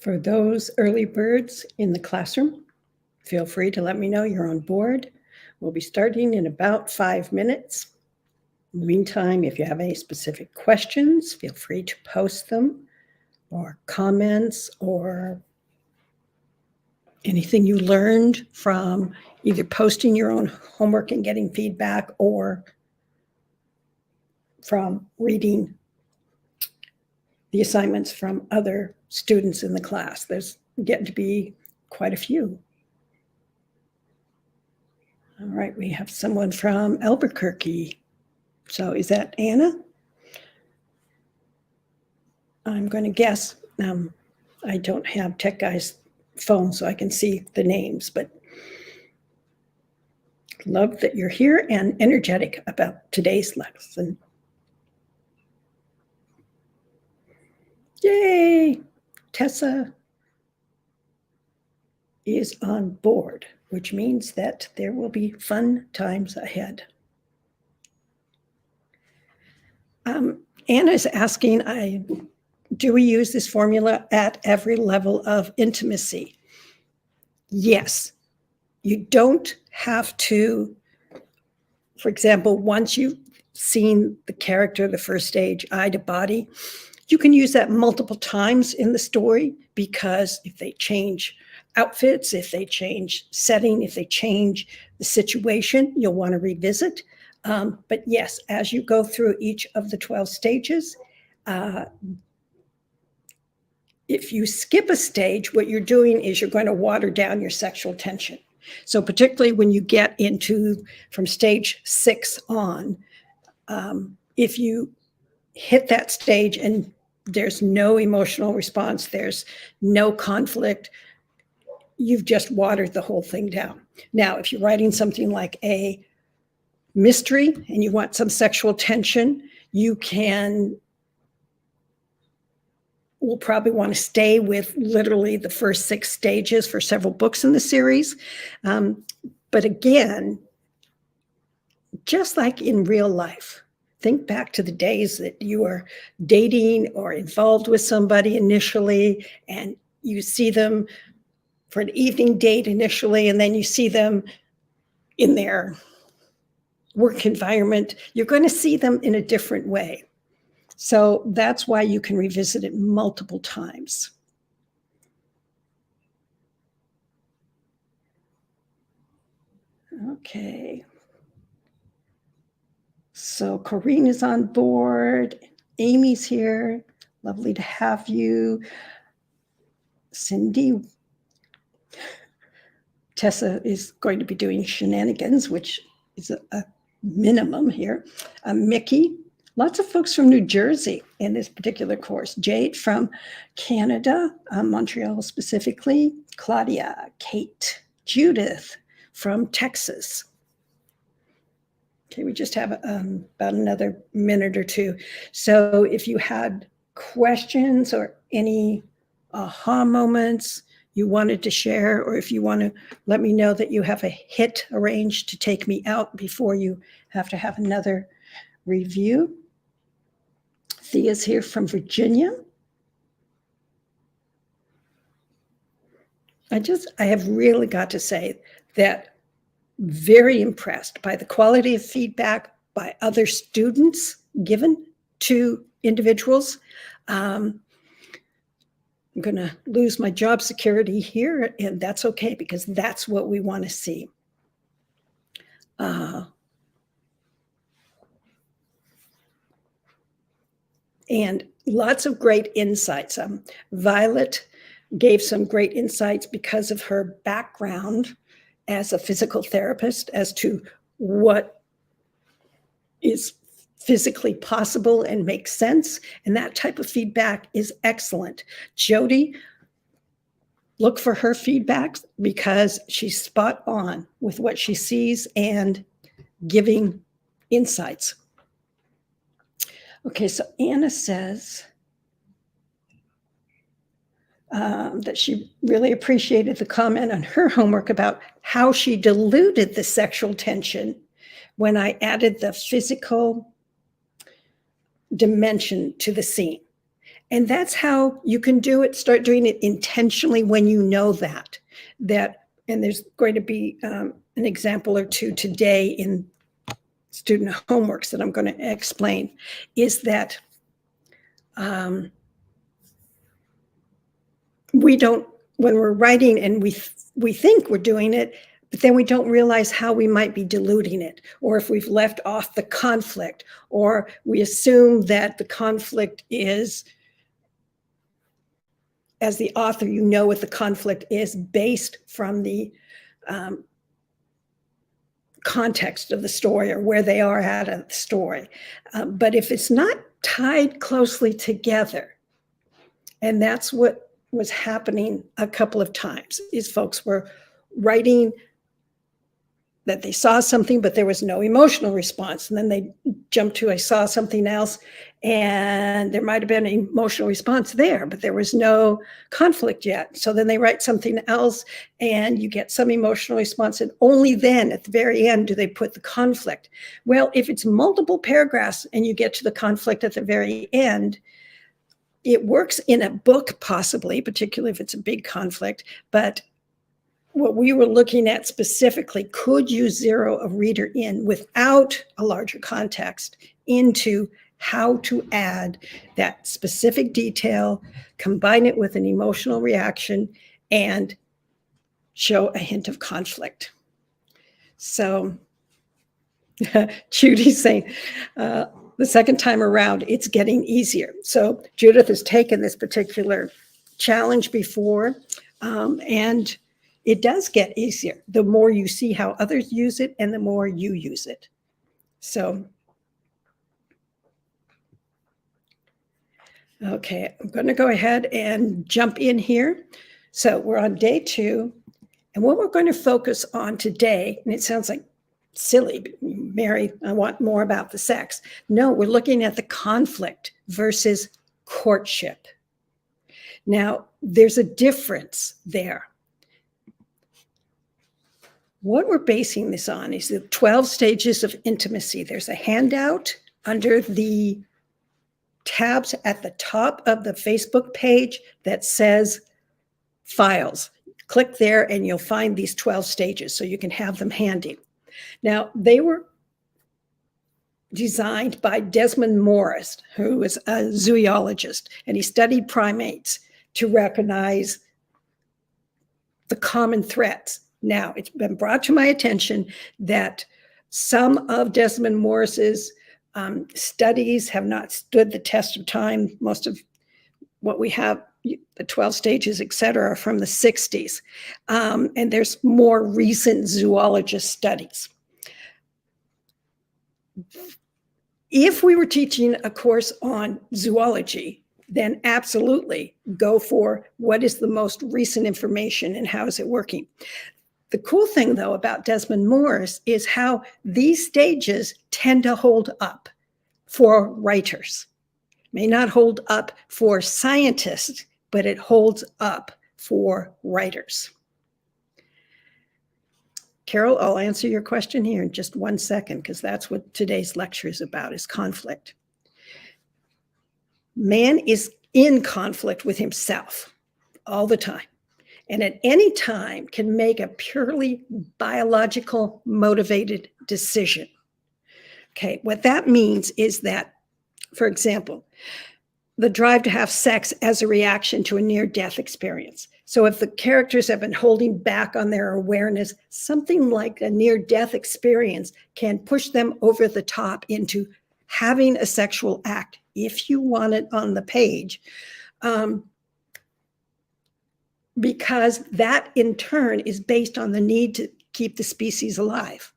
For those early birds in the classroom, feel free to let me know you're on board. We'll be starting in about 5 minutes. In the meantime, if you have any specific questions, feel free to post them, or comments, or anything you learned from either posting your own homework and getting feedback or from reading the assignments from other students in the class. There's getting to be quite a few. All right, we have someone from Albuquerque. So is that Anna? I'm going to guess. I don't have Tech Guy's phone so I can see the names, but love that you're here and energetic about today's lesson. Yay! Tessa is on board, which means that there will be fun times ahead. Anna is asking, do we use this formula at every level of intimacy? Yes. You don't have to, for example, once you've seen the character, the first stage, eye to body, you can use that multiple times in the story, because if they change outfits, if they change setting, if they change the situation, you'll want to revisit. But yes, as you go through each of the 12 stages, if you skip a stage, what you're doing is you're going to water down your sexual tension. So particularly when you get into from stage 6 on, if you hit that stage and there's no emotional response, there's no conflict, you've just watered the whole thing down. Now, if you're writing something like a mystery and you want some sexual tension, you will probably want to stay with literally the first 6 stages for several books in the series. But again, just like in real life, think back to the days that you were dating or involved with somebody initially, and you see them for an evening date initially, and then you see them in their work environment. You're going to see them in a different way. So that's why you can revisit it multiple times. Okay. So Corinne is on board. Amy's here. Lovely to have you. Cindy. Tessa is going to be doing shenanigans, which is a minimum here. Mickey. Lots of folks from New Jersey in this particular course. Jade from Canada, Montreal specifically. Claudia, Kate, Judith from Texas. Okay, we just have about another minute or two. So if you had questions or any aha moments you wanted to share, or if you want to let me know that you have a hit arranged to take me out before you have to have another review. Thea's here from Virginia. I have really got to say that very impressed by the quality of feedback by other students given to individuals. I'm going to lose my job security here, and that's okay, because that's what we want to see. And lots of great insights. Violet gave some great insights because of her background as a physical therapist as to what is physically possible and makes sense. And that type of feedback is excellent. Jody, look for her feedback, because she's spot on with what she sees and giving insights. Okay, so Anna says that she really appreciated the comment on her homework about how she diluted the sexual tension when I added the physical dimension to the scene. And that's how you can do it. Start doing it intentionally when you know and there's going to be an example or two today in student homeworks that I'm going to explain, is that we don't, when we're writing and we think we're doing it, but then we don't realize how we might be diluting it, or if we've left off the conflict, or we assume that the conflict is, as the author, you know what the conflict is based from the context of the story or where they are at in the story. But if it's not tied closely together, and that's what was happening a couple of times, is folks were writing that they saw something, but there was no emotional response. And then they jumped to, I saw something else, and there might have been an emotional response there, but there was no conflict yet. So then they write something else, and you get some emotional response, and only then at the very end do they put the conflict. Well, if it's multiple paragraphs and you get to the conflict at the very end, it works in a book possibly, particularly if it's a big conflict, but what we were looking at specifically, could you zero a reader in without a larger context into how to add that specific detail, combine it with an emotional reaction, and show a hint of conflict. So Judy's saying, the second time around, it's getting easier. So Judith has taken this particular challenge before, and it does get easier the more you see how others use it and the more you use it. So, okay, I'm going to go ahead and jump in here. So we're on day 2, and what we're going to focus on today, and it sounds like silly, Mary, I want more about the sex. No, we're looking at the conflict versus courtship. Now, there's a difference there. What we're basing this on is the 12 stages of intimacy. There's a handout under the tabs at the top of the Facebook page that says files. Click there and you'll find these 12 stages so you can have them handy. Now, they were designed by Desmond Morris, who is a zoologist, and he studied primates to recognize the common threats. Now, it's been brought to my attention that some of Desmond Morris's studies have not stood the test of time. Most of what we have, the 12 stages, et cetera, are from the 60s. And there's more recent zoologist studies. If we were teaching a course on zoology, then absolutely go for what is the most recent information and how is it working. The cool thing, though, about Desmond Morris is how these stages tend to hold up for writers. May not hold up for scientists, but it holds up for writers. Carol, I'll answer your question here in just 1 second, because that's what today's lecture is about, is conflict. Man is in conflict with himself all the time, and at any time can make a purely biological motivated decision. Okay, what that means is that, for example, the drive to have sex as a reaction to a near-death experience. So if the characters have been holding back on their awareness, something like a near-death experience can push them over the top into having a sexual act, if you want it on the page, because that in turn is based on the need to keep the species alive.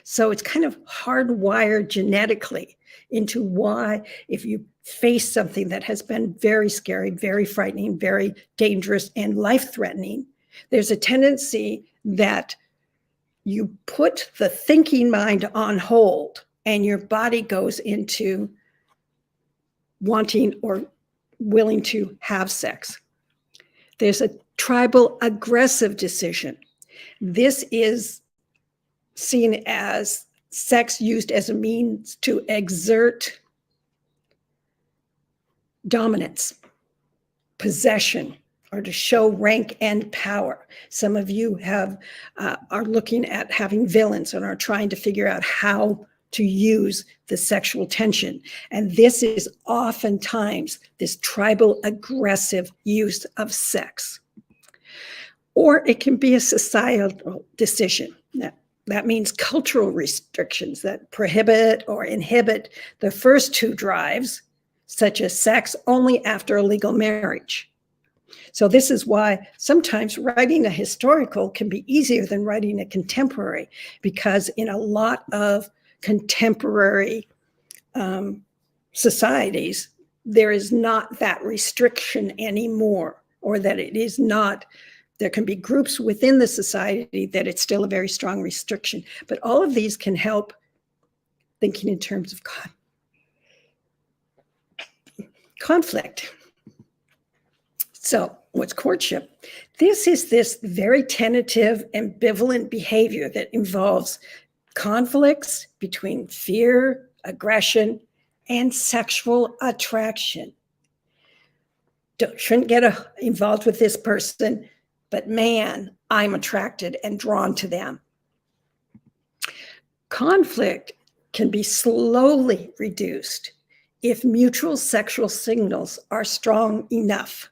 So it's kind of hardwired genetically into why, if you face something that has been very scary, very frightening, very dangerous, and life-threatening, there's a tendency that you put the thinking mind on hold and your body goes into wanting or willing to have sex. There's a tribal aggressive decision. This is seen as sex used as a means to exert dominance, possession, or to show rank and power. Some of you are looking at having villains and are trying to figure out how to use the sexual tension. And this is oftentimes this tribal aggressive use of sex. Or it can be a societal decision. That means cultural restrictions that prohibit or inhibit the first two drives, such as sex, only after a legal marriage. So this is why sometimes writing a historical can be easier than writing a contemporary, because in a lot of contemporary societies, there is not that restriction anymore, or that it is not, there can be groups within the society that it's still a very strong restriction. But all of these can help thinking in terms of conflict. So what's courtship? This is this very tentative, ambivalent behavior that involves conflicts between fear, aggression, and sexual attraction. Shouldn't get involved with this person, but man, I'm attracted and drawn to them. Conflict can be slowly reduced if mutual sexual signals are strong enough.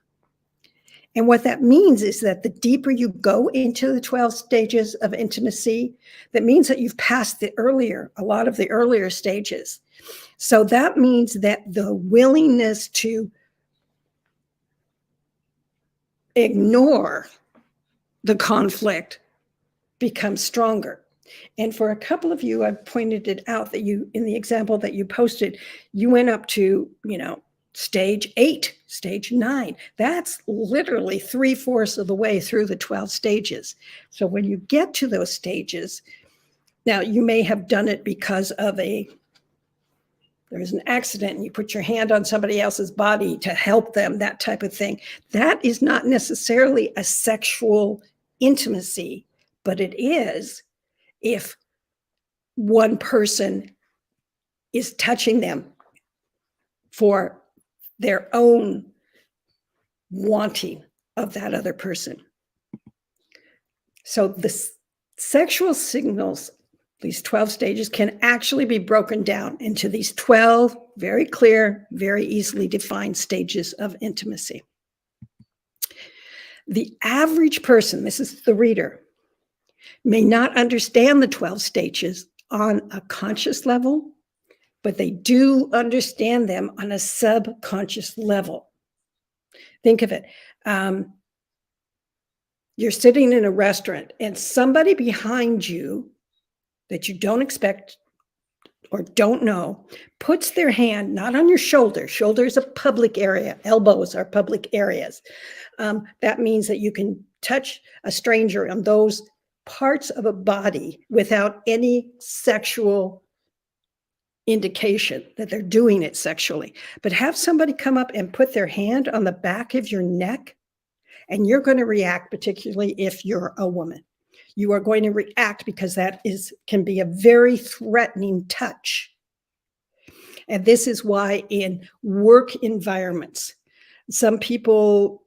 And what that means is that the deeper you go into the 12 stages of intimacy, that means that you've passed a lot of the earlier stages. So that means that the willingness to ignore the conflict becomes stronger. And for a couple of you, I've pointed it out that in the example that you posted, you went up to, stage 8, stage 9. That's literally 3/4 of the way through the 12 stages. So when you get to those stages, now you may have done it because of there was an accident and you put your hand on somebody else's body to help them, that type of thing. That is not necessarily a sexual intimacy, but it is if one person is touching them for their own wanting of that other person. So the sexual signals, these 12 stages, can actually be broken down into these 12 very clear, very easily defined stages of intimacy. The average person, this is the reader, may not understand the 12 stages on a conscious level, but they do understand them on a subconscious level. Think of it. You're sitting in a restaurant and somebody behind you that you don't expect or don't know puts their hand not on your shoulder. Shoulder is a public area. Elbows are public areas. That means that you can touch a stranger on those parts of a body without any sexual indication that they're doing it sexually. But have somebody come up and put their hand on the back of your neck, and you're going to react, particularly if you're a woman. You are going to react because that can be a very threatening touch. And this is why in work environments, some people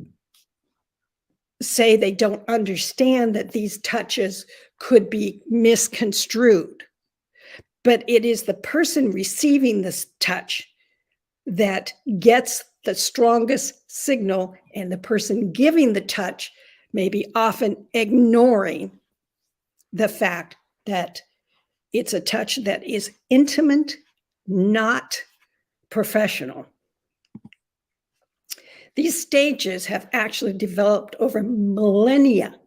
say they don't understand that these touches could be misconstrued. But it is the person receiving this touch that gets the strongest signal, and the person giving the touch may be often ignoring the fact that it's a touch that is intimate, not professional. These stages have actually developed over millennia,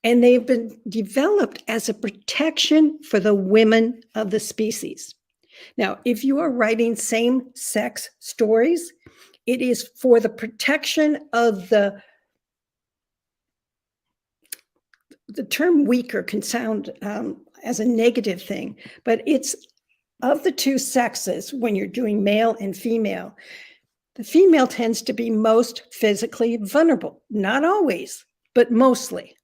and they've been developed as a protection for the women of the species. Now, if you are writing same-sex stories, it is for the protection of the term weaker can sound as a negative thing, but it's of the two sexes. When you're doing male and female, the female tends to be most physically vulnerable. Not always, but mostly.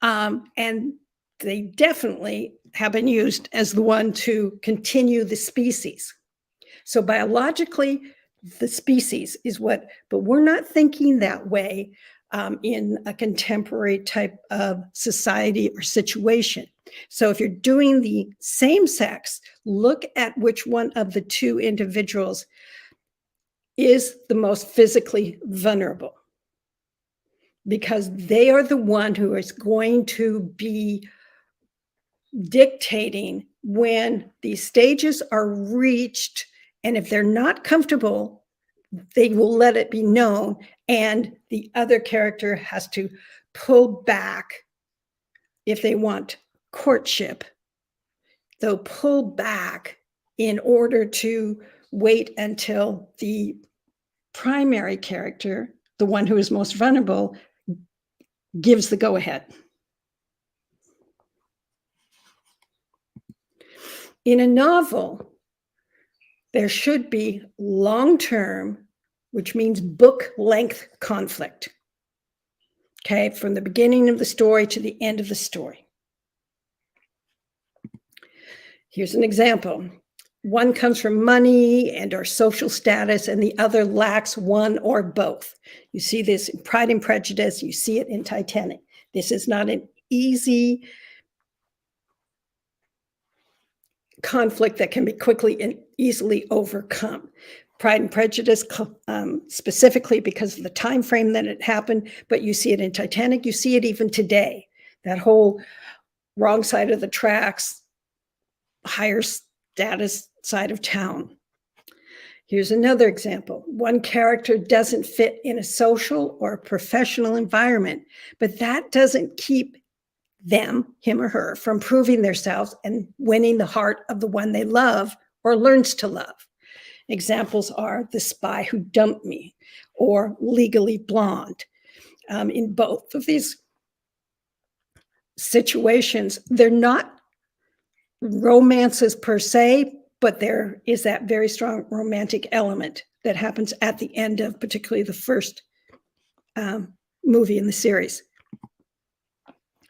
And they definitely have been used as the one to continue the species. So biologically, the species is what, but we're not thinking that way in a contemporary type of society or situation. So if you're doing the same sex, look at which one of the two individuals is the most physically vulnerable, because they are the one who is going to be dictating when these stages are reached. And if they're not comfortable, they will let it be known. And the other character has to pull back. If they want courtship, they'll pull back in order to wait until the primary character, the one who is most vulnerable, gives the go-ahead. In a novel, there should be long-term, which means book-length conflict, okay, from the beginning of the story to the end of the story. Here's an example. One comes from money and or social status, and the other lacks one or both. You see this in Pride and Prejudice. You see it in Titanic. This is not an easy conflict that can be quickly and easily overcome. Pride and Prejudice, specifically because of the time frame that it happened, but you see it in Titanic. You see it even today. That whole wrong side of the tracks, higher status side of town. Here's another example. One character doesn't fit in a social or professional environment, but that doesn't keep them, him or her, from proving themselves and winning the heart of the one they love or learns to love. Examples are The Spy Who Dumped Me or Legally Blonde. In both of these situations, they're not romances per se, but there is that very strong romantic element that happens at the end of particularly the first movie in the series.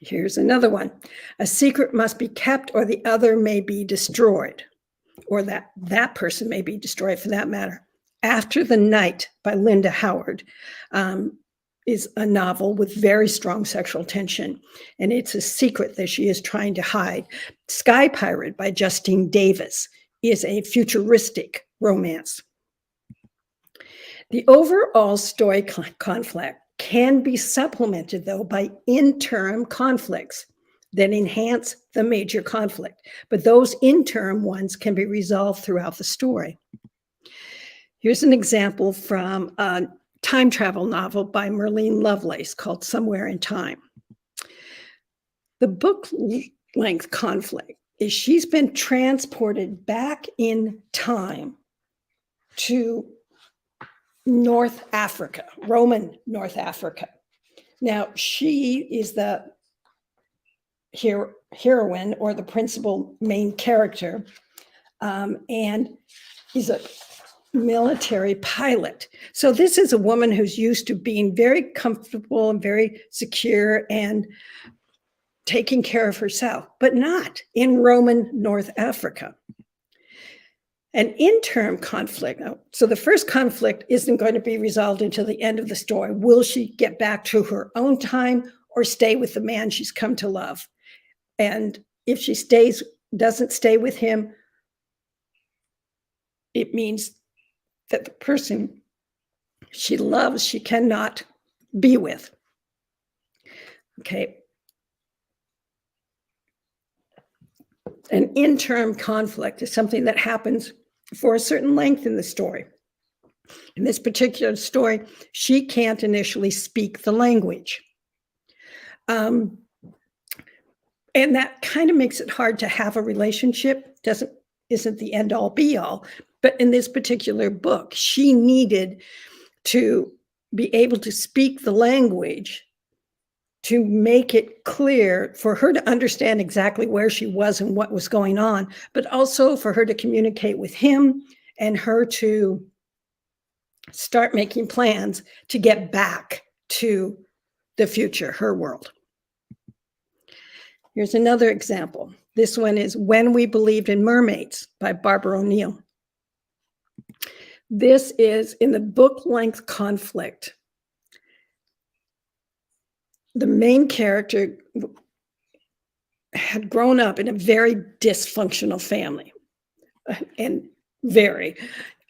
Here's another one. A secret must be kept or the other may be destroyed, or that person may be destroyed for that matter. After the Night by Linda Howard is a novel with very strong sexual tension, and it's a secret that she is trying to hide. Sky Pirate by Justine Davis is a futuristic romance. The overall story conflict can be supplemented, though, by interim conflicts that enhance the major conflict, but those interim ones can be resolved throughout the story. Here's an example from a time travel novel by Merlene Lovelace called Somewhere in Time. The book length conflict is she's been transported back in time to North Africa, Roman North Africa. Now, she is the heroine or the principal main character, and is a military pilot. So this is a woman who's used to being very comfortable and very secure and taking care of herself, but not in Roman North Africa. An interim conflict. So the first conflict isn't going to be resolved until the end of the story. Will she get back to her own time or stay with the man she's come to love? And if she doesn't stay with him, it means that the person she loves, she cannot be with. Okay. An interim conflict is something that happens for a certain length in the story. In this particular story, she can't initially speak the language. And that kind of makes it hard to have a relationship. Isn't the end all be all. But in this particular book, she needed to be able to speak the language to make it clear for her to understand exactly where she was and what was going on, but also for her to communicate with him and her to start making plans to get back to the future, her world. Here's another example. This one is When We Believed in Mermaids by Barbara O'Neill. This is in the book length conflict. The main character had grown up in a very dysfunctional family, and very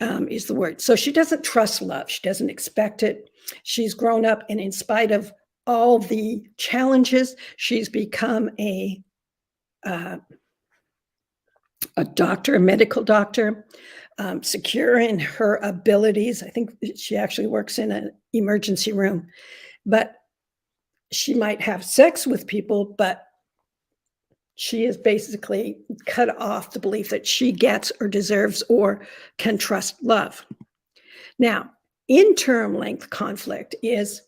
is the word. So she doesn't trust love. She doesn't expect it. She's grown up, and in spite of all the challenges, she's become a doctor, a medical doctor, secure in her abilities. I think she actually works in an emergency room, but she might have sex with people, but she is basically cut off the belief that she gets or deserves or can trust love. Now, in-term length conflict is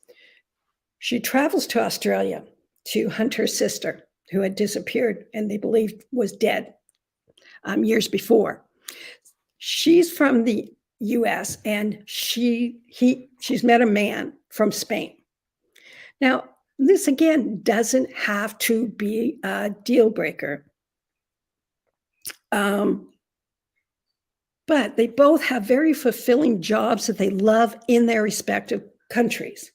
she travels to Australia to hunt her sister who had disappeared and they believed was dead years before. She's from the US and she's met a man from Spain. Now, this again doesn't have to be a deal breaker. But they both have very fulfilling jobs that they love in their respective countries.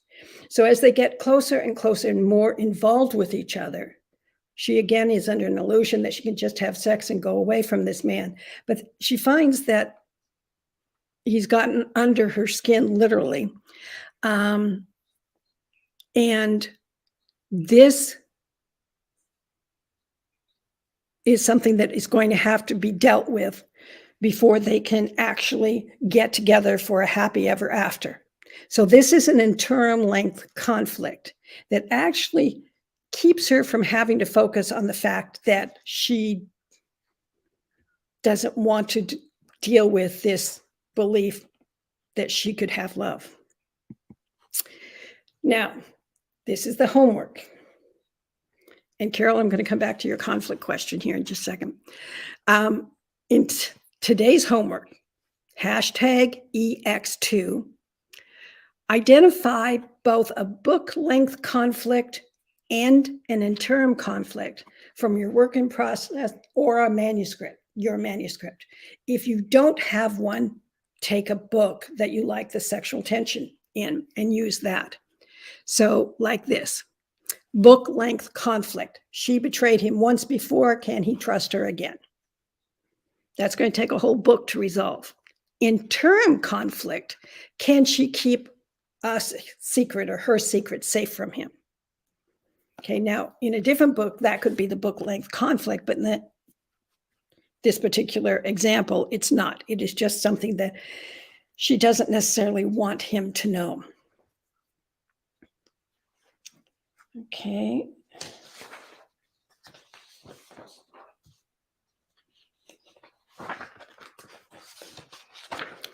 So as they get closer and closer and more involved with each other, she again is under an illusion that she can just have sex and go away from this man. But she finds that he's gotten under her skin, literally. And this is something that is going to have to be dealt with before they can actually get together for a happy ever after. So this is an interim length conflict that actually keeps her from having to focus on the fact that she doesn't want to deal with this belief that she could have love. Now, this is the homework. And Carol, I'm going to come back to your conflict question here in just a second. In today's homework, hashtag EX2, identify both a book length conflict and an interim conflict from your work in process or a manuscript, your manuscript. If you don't have one, take a book that you like the sexual tension in and use that. So like this. Book length conflict. She betrayed him once before. Can he trust her again? That's going to take a whole book to resolve. Interim conflict. Can she keep a secret or her secret safe from him? Okay, now in a different book, that could be the book length conflict, but in this particular example, it's not. It is just something that she doesn't necessarily want him to know. Okay.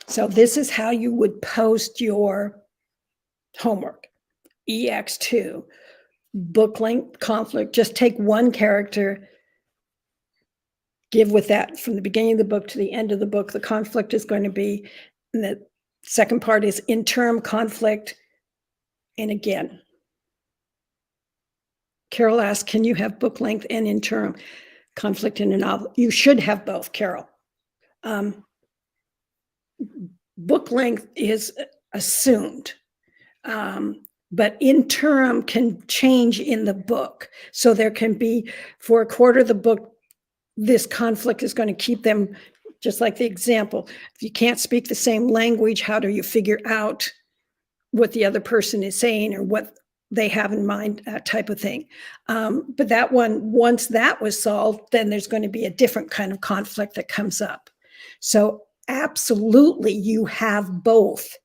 So this is how you would post your homework. EX2, book length conflict. Just take one character, give with that from the beginning of the book to the end of the book. The conflict is going to be, and the second part is interim conflict. And again, Carol asked, can you have book length and interim conflict in a novel? You should have both, Carol. Book length is assumed, but interim can change in the book. So there can be, for a quarter of the book, this conflict is going to keep them, just like the example. If you can't speak the same language, how do you figure out what the other person is saying or what they have in mind, that type of thing. But that one, once that was solved, then there's going to be a different kind of conflict that comes up. So absolutely, you have both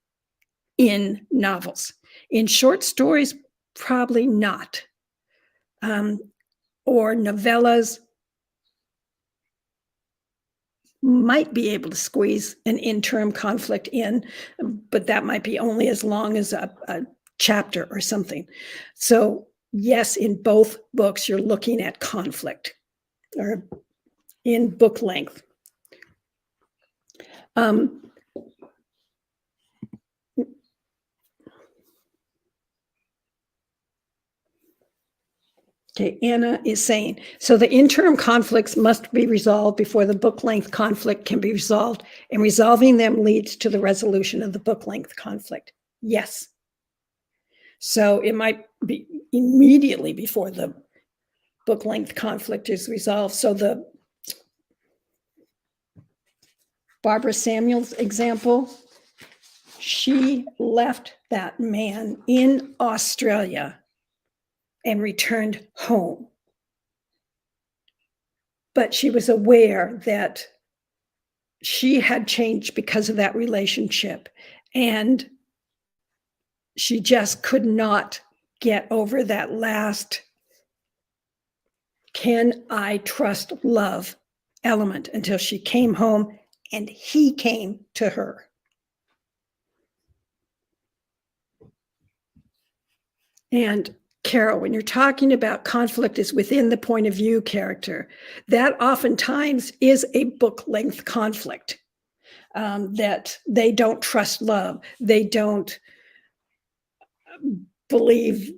in novels. In short stories, probably not. Or novellas might be able to squeeze an interim conflict in, but that might be only as long as a chapter or something. So yes, in both books, you're looking at conflict or in book length. Okay, Anna is saying, so the interim conflicts must be resolved before the book length conflict can be resolved, and resolving them leads to the resolution of the book length conflict. Yes. So it might be immediately before the book length conflict is resolved. So the Barbara Samuels example, she left that man in Australia and returned home. But she was aware that she had changed because of that relationship. And she just could not get over that last, can I trust love element, until she came home and he came to her. And Carol, when you're talking about conflict is within the point of view character, that oftentimes is a book length conflict, that they don't trust love. They don't believe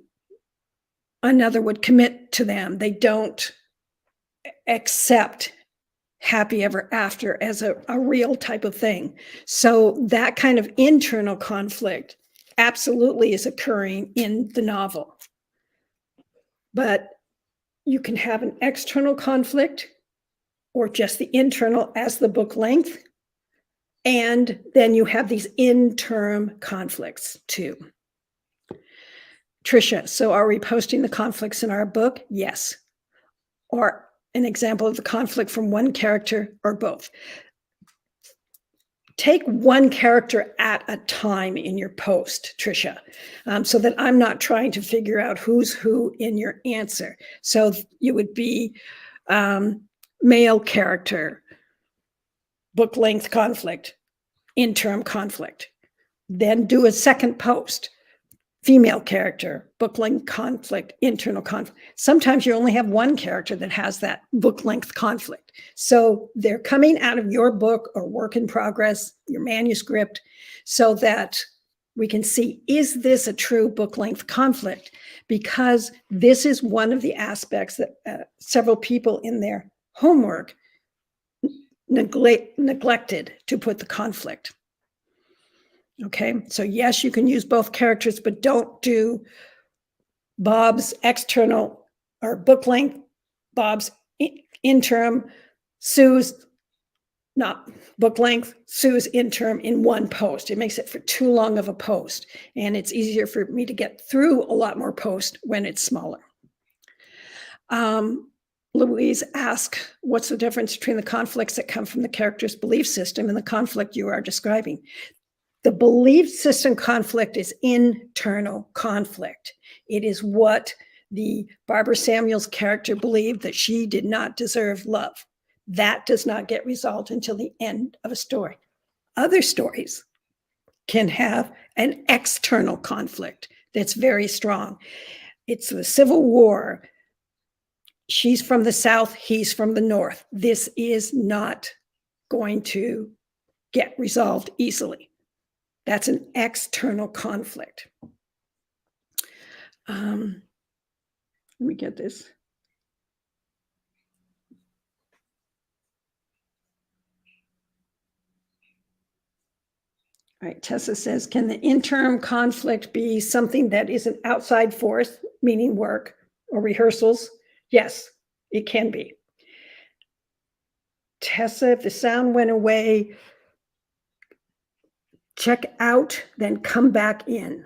another would commit to them. They don't accept happy ever after as a real type of thing. So that kind of internal conflict absolutely is occurring in the novel. But you can have an external conflict or just the internal as the book length. And then you have these interim conflicts too. Tricia, so are we posting the conflicts in our book? Yes. Or an example of the conflict from one character or both. Take one character at a time in your post, Tricia, so that I'm not trying to figure out who's who in your answer. So you would be male character, book length conflict, interim conflict. Then do a second post, female character, book length conflict, internal conflict. Sometimes you only have one character that has that book length conflict. So they're coming out of your book or work in progress, your manuscript, so that we can see, is this a true book length conflict? Because this is one of the aspects that several people in their homework neglected to put the conflict. Okay, so yes, you can use both characters, but don't do Bob's external or book length, Bob's interim, Sue's not book length, Sue's interim in one post. It makes it for too long of a post. And it's easier for me to get through a lot more posts when it's smaller. Louise asked, what's the difference between the conflicts that come from the character's belief system and the conflict you are describing? The belief system conflict is internal conflict. It is what the Barbara Samuels character believed, that she did not deserve love. That does not get resolved until the end of a story. Other stories can have an external conflict that's very strong. It's the Civil War. She's from the South, he's from the North. This is not going to get resolved easily. That's an external conflict. Let me get this. All right, Tessa says, can the interim conflict be something that is an outside force, meaning work or rehearsals? Yes, it can be. Tessa, if the sound went away, check out, then come back in.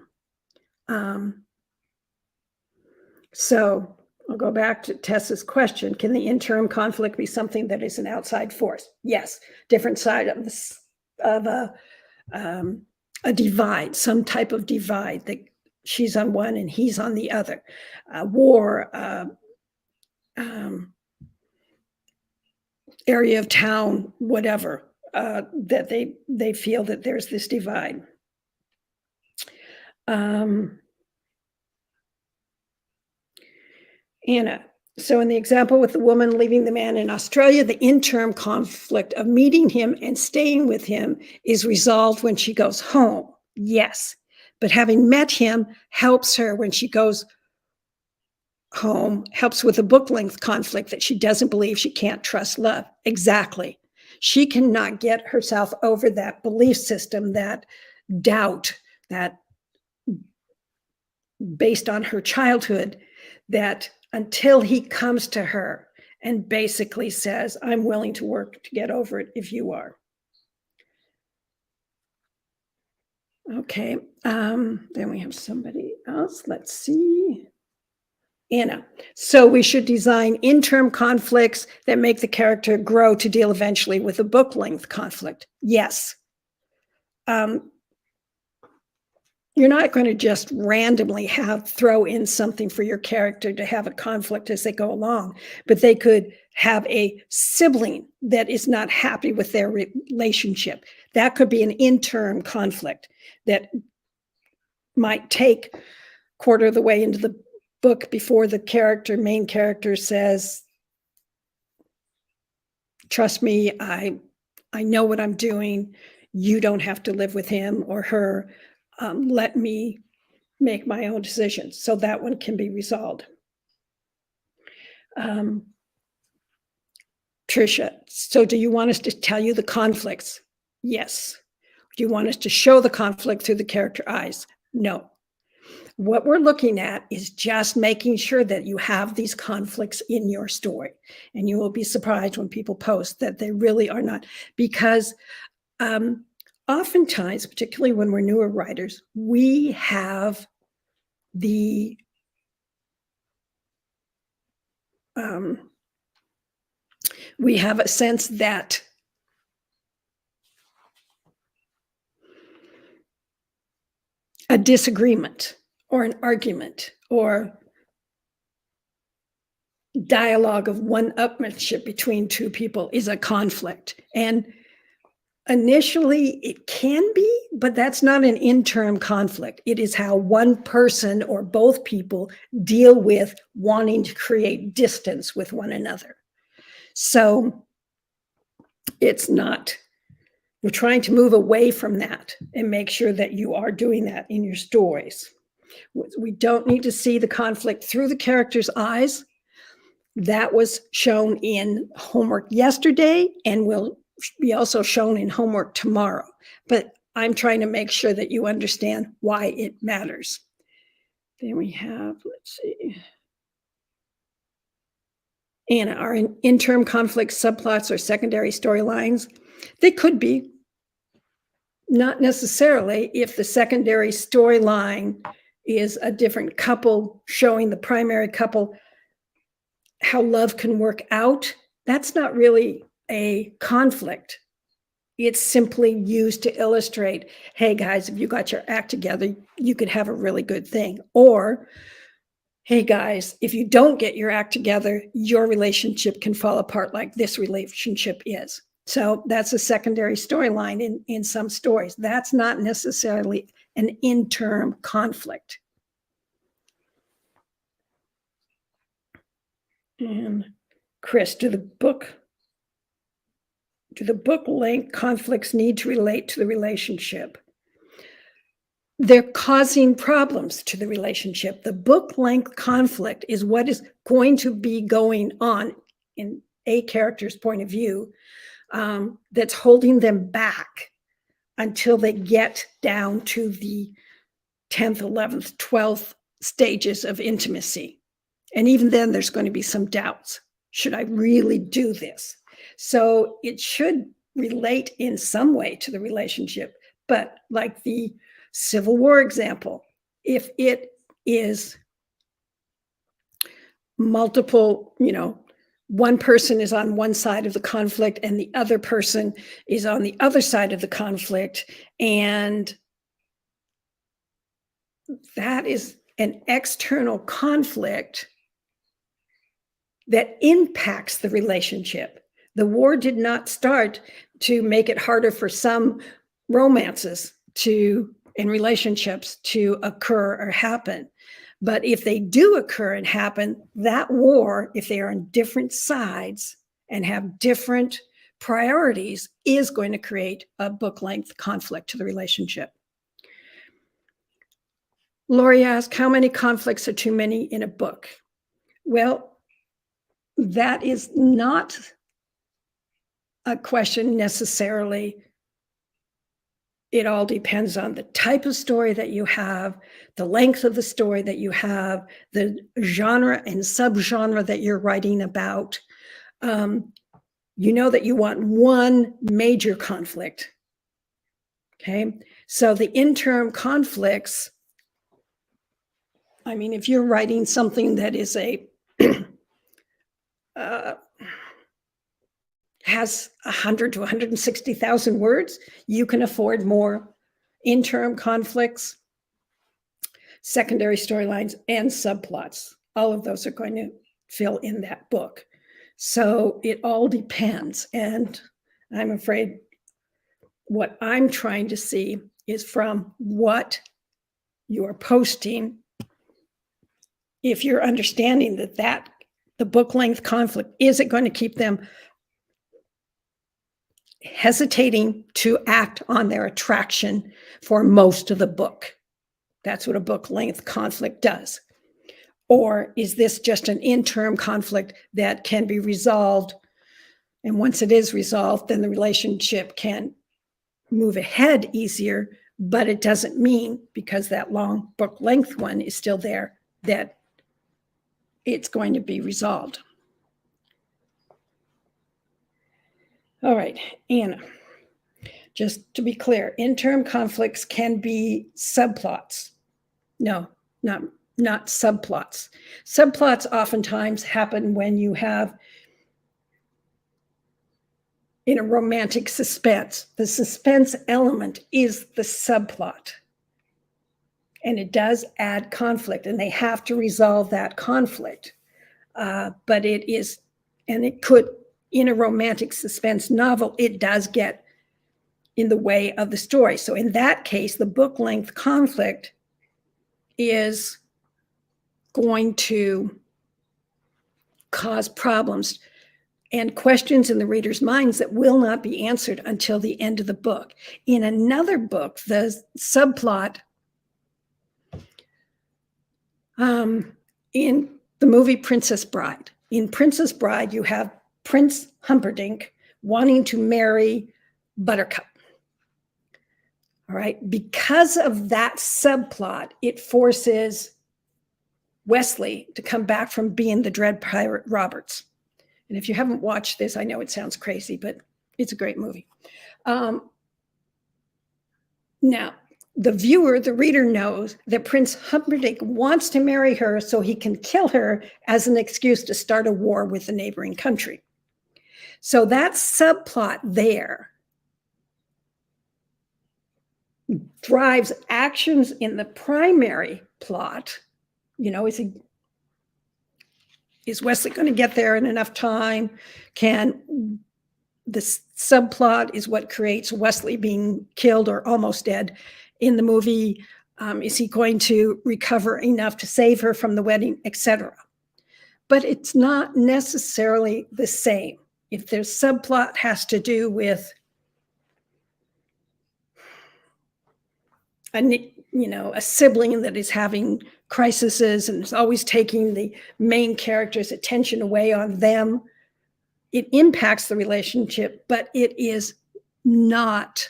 So I'll go back to Tessa's question. Can the interim conflict be something that is an outside force? Yes, different side of this, of a divide, some type of divide, that she's on one and he's on the other. War, area of town, whatever, that they feel that there's this divide. Anna, so in the example with the woman leaving the man in Australia, the interim conflict of meeting him and staying with him is resolved when she goes home. Yes, but having met him helps her when she goes home helps with a book length conflict that she doesn't believe she can't trust love. Exactly. She cannot get herself over that belief system, that doubt, that based on her childhood, that until he comes to her and basically says, I'm willing to work to get over it if you are. Okay. Then we have somebody else. Let's see. Anna. So we should design interim conflicts that make the character grow to deal eventually with a book length conflict. Yes. You're not going to just randomly throw in something for your character to have a conflict as they go along, but they could have a sibling that is not happy with their relationship. That could be an interim conflict that might take quarter of the way into the book before the main character says, trust me, I know what I'm doing. You don't have to live with him or her. Let me make my own decisions. So that one can be resolved. Tricia, so do you want us to tell you the conflicts? Yes. Do you want us to show the conflict through the character eyes? No. What we're looking at is just making sure that you have these conflicts in your story. And you will be surprised when people post that they really are not, because oftentimes, particularly when we're newer writers, we have the we have a sense that a disagreement or an argument or dialogue of one-upmanship between two people is a conflict. And initially it can be, but that's not an interim conflict. It is how one person or both people deal with wanting to create distance with one another. So it's not, we're trying to move away from that and make sure that you are doing that in your stories. We don't need to see the conflict through the character's eyes. That was shown in homework yesterday and will be also shown in homework tomorrow. But I'm trying to make sure that you understand why it matters. Then we have, let's see. Anna, are interim conflict subplots or secondary storylines? They could be. Not necessarily if the secondary storyline is a different couple showing the primary couple how love can work out. That's not really a conflict. It's simply used to illustrate, hey guys, if you got your act together, you could have a really good thing. Or, hey guys, if you don't get your act together, your relationship can fall apart like this relationship is. So that's a secondary storyline in some stories. That's not necessarily an interim conflict. And Chris, do the book length conflicts need to relate to the relationship? They're causing problems to the relationship. The book length conflict is what is going to be going on in a character's point of view, that's holding them back until they get down to the 10th, 11th, 12th stages of intimacy. And even then, there's going to be some doubts. Should I really do this? So it should relate in some way to the relationship. But like the Civil War example, if it is multiple, one person is on one side of the conflict and the other person is on the other side of the conflict, and that is an external conflict that impacts the relationship. The war did not start to make it harder for some romances and relationships to occur or happen. But if they do occur and happen, that war, if they are on different sides and have different priorities, is going to create a book length conflict to the relationship. Lori asked, how many conflicts are too many in a book? Well, that is not a question necessarily. It all depends on the type of story that you have, the length of the story that you have, the genre and subgenre that you're writing about. You know that you want one major conflict. Okay. So the interim conflicts, I mean, if you're writing something that is has 100 to 160,000 words, you can afford more interim conflicts, secondary storylines, and subplots. All of those are going to fill in that book. So it all depends. And I'm afraid what I'm trying to see is from what you are posting, if you're understanding that the book length conflict, is it going to keep them hesitating to act on their attraction for most of the book? That's what a book length conflict does. Or is this just an interim conflict that can be resolved? And once it is resolved, then the relationship can move ahead easier, but it doesn't mean, because that long book length one is still there, that it's going to be resolved. All right, Anna, just to be clear, interim conflicts can be subplots. No, not subplots. Subplots oftentimes happen when you have, in a romantic suspense, the suspense element is the subplot. And it does add conflict, and they have to resolve that conflict. But it is, and it could, in a romantic suspense novel, it does get in the way of the story. So in that case, the book length conflict is going to cause problems and questions in the reader's minds that will not be answered until the end of the book. In another book, the subplot, in the movie Princess Bride. In Princess Bride, you have Prince Humperdinck wanting to marry Buttercup. All right. Because of that subplot, it forces Wesley to come back from being the Dread Pirate Roberts. And if you haven't watched this, I know it sounds crazy, but it's a great movie. Now, the viewer, the reader, knows that Prince Humperdinck wants to marry her so he can kill her as an excuse to start a war with the neighboring country. So that subplot there drives actions in the primary plot. You know, is Wesley going to get there in enough time? Can the subplot is what creates Wesley being killed or almost dead in the movie. Is he going to recover enough to save her from the wedding, etc.? But it's not necessarily the same. If their subplot has to do with a sibling that is having crises and is always taking the main character's attention away on them, it impacts the relationship, but it is not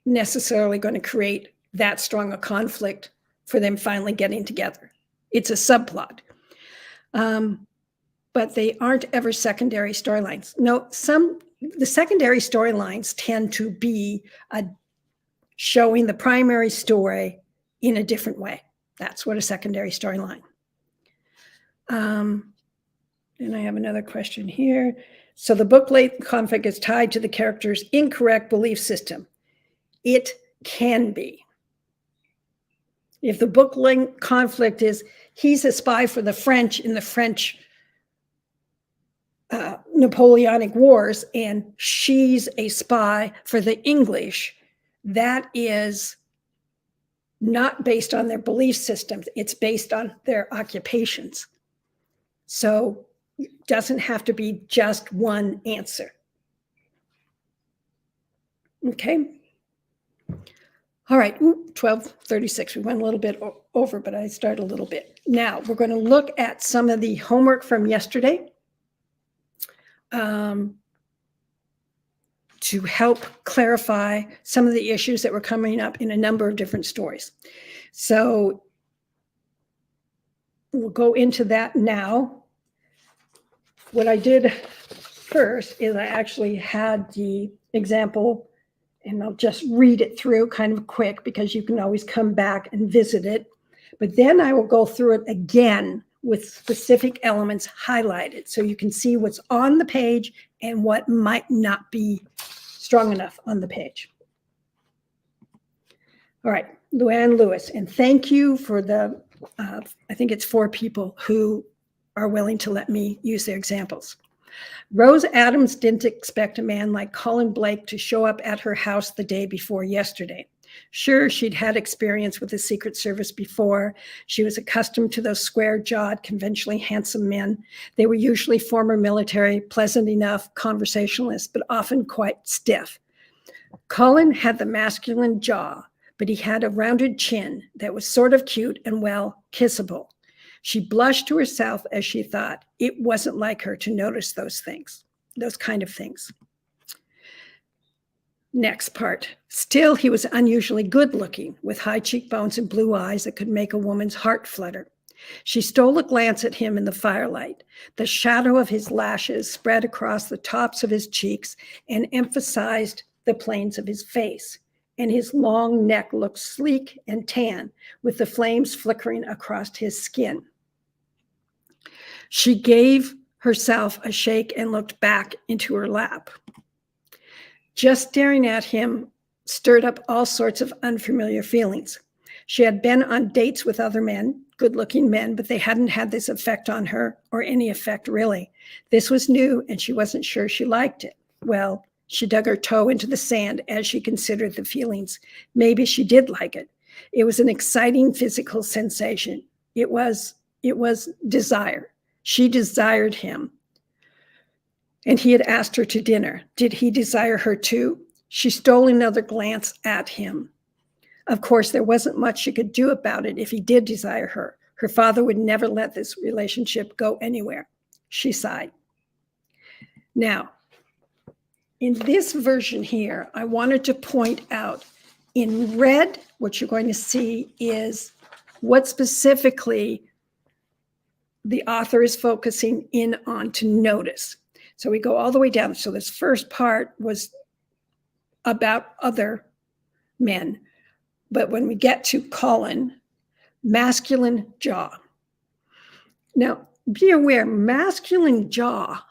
necessarily going to create that strong a conflict for them finally getting together. It's a subplot. But they aren't ever secondary storylines. No, the secondary storylines tend to be showing the primary story in a different way. That's what a secondary storyline. And I have another question here. So the book length conflict is tied to the character's incorrect belief system. It can be. If the book length conflict is he's a spy for the French in the French Napoleonic Wars and she's a spy for the English, that is not based on their belief systems. It's based on their occupations. So it doesn't have to be just one answer. Okay. All right, 12:36. We went a little bit over, but I started a little bit. Now we're going to look at some of the homework from yesterday to help clarify some of the issues that were coming up in a number of different stories. So we'll go into that now. What I did first is I actually had the example, and I'll just read it through kind of quick because you can always come back and visit it. But then I will go through it again with specific elements highlighted so you can see what's on the page and what might not be strong enough on the page. All right, Luann Lewis, and thank you for the, I think it's 4 people who are willing to let me use their examples. Rose Adams didn't expect a man like Colin Blake to show up at her house the day before yesterday. Sure, she'd had experience with the Secret Service before. She was accustomed to those square-jawed, conventionally handsome men. They were usually former military, pleasant enough, conversationalists, but often quite stiff. Colin had the masculine jaw, but he had a rounded chin that was sort of cute and, well, kissable. She blushed to herself as she thought it wasn't like her to notice those things, those kind of things. Next part. Still, he was unusually good looking, with high cheekbones and blue eyes that could make a woman's heart flutter. She stole a glance at him in the firelight. The shadow of his lashes spread across the tops of his cheeks and emphasized the planes of his face, and his long neck looked sleek and tan, with the flames flickering across his skin. She gave herself a shake and looked back into her lap. Just staring at him stirred up all sorts of unfamiliar feelings. She had been on dates with other men, good-looking men, but they hadn't had this effect on her, or any effect really. This was new, and she wasn't sure she liked it. Well, she dug her toe into the sand as she considered the feelings. Maybe she did like it. It was an exciting physical sensation. It was desire. She desired him. And he had asked her to dinner. Did he desire her too? She stole another glance at him. Of course, there wasn't much she could do about it if he did desire her. Her father would never let this relationship go anywhere. She sighed. Now, in this version here, I wanted to point out in red, what you're going to see is what specifically the author is focusing in on to notice. So we go all the way down. So this first part was about other men. But when we get to Colin, masculine jaw. Now, be aware, masculine jaw,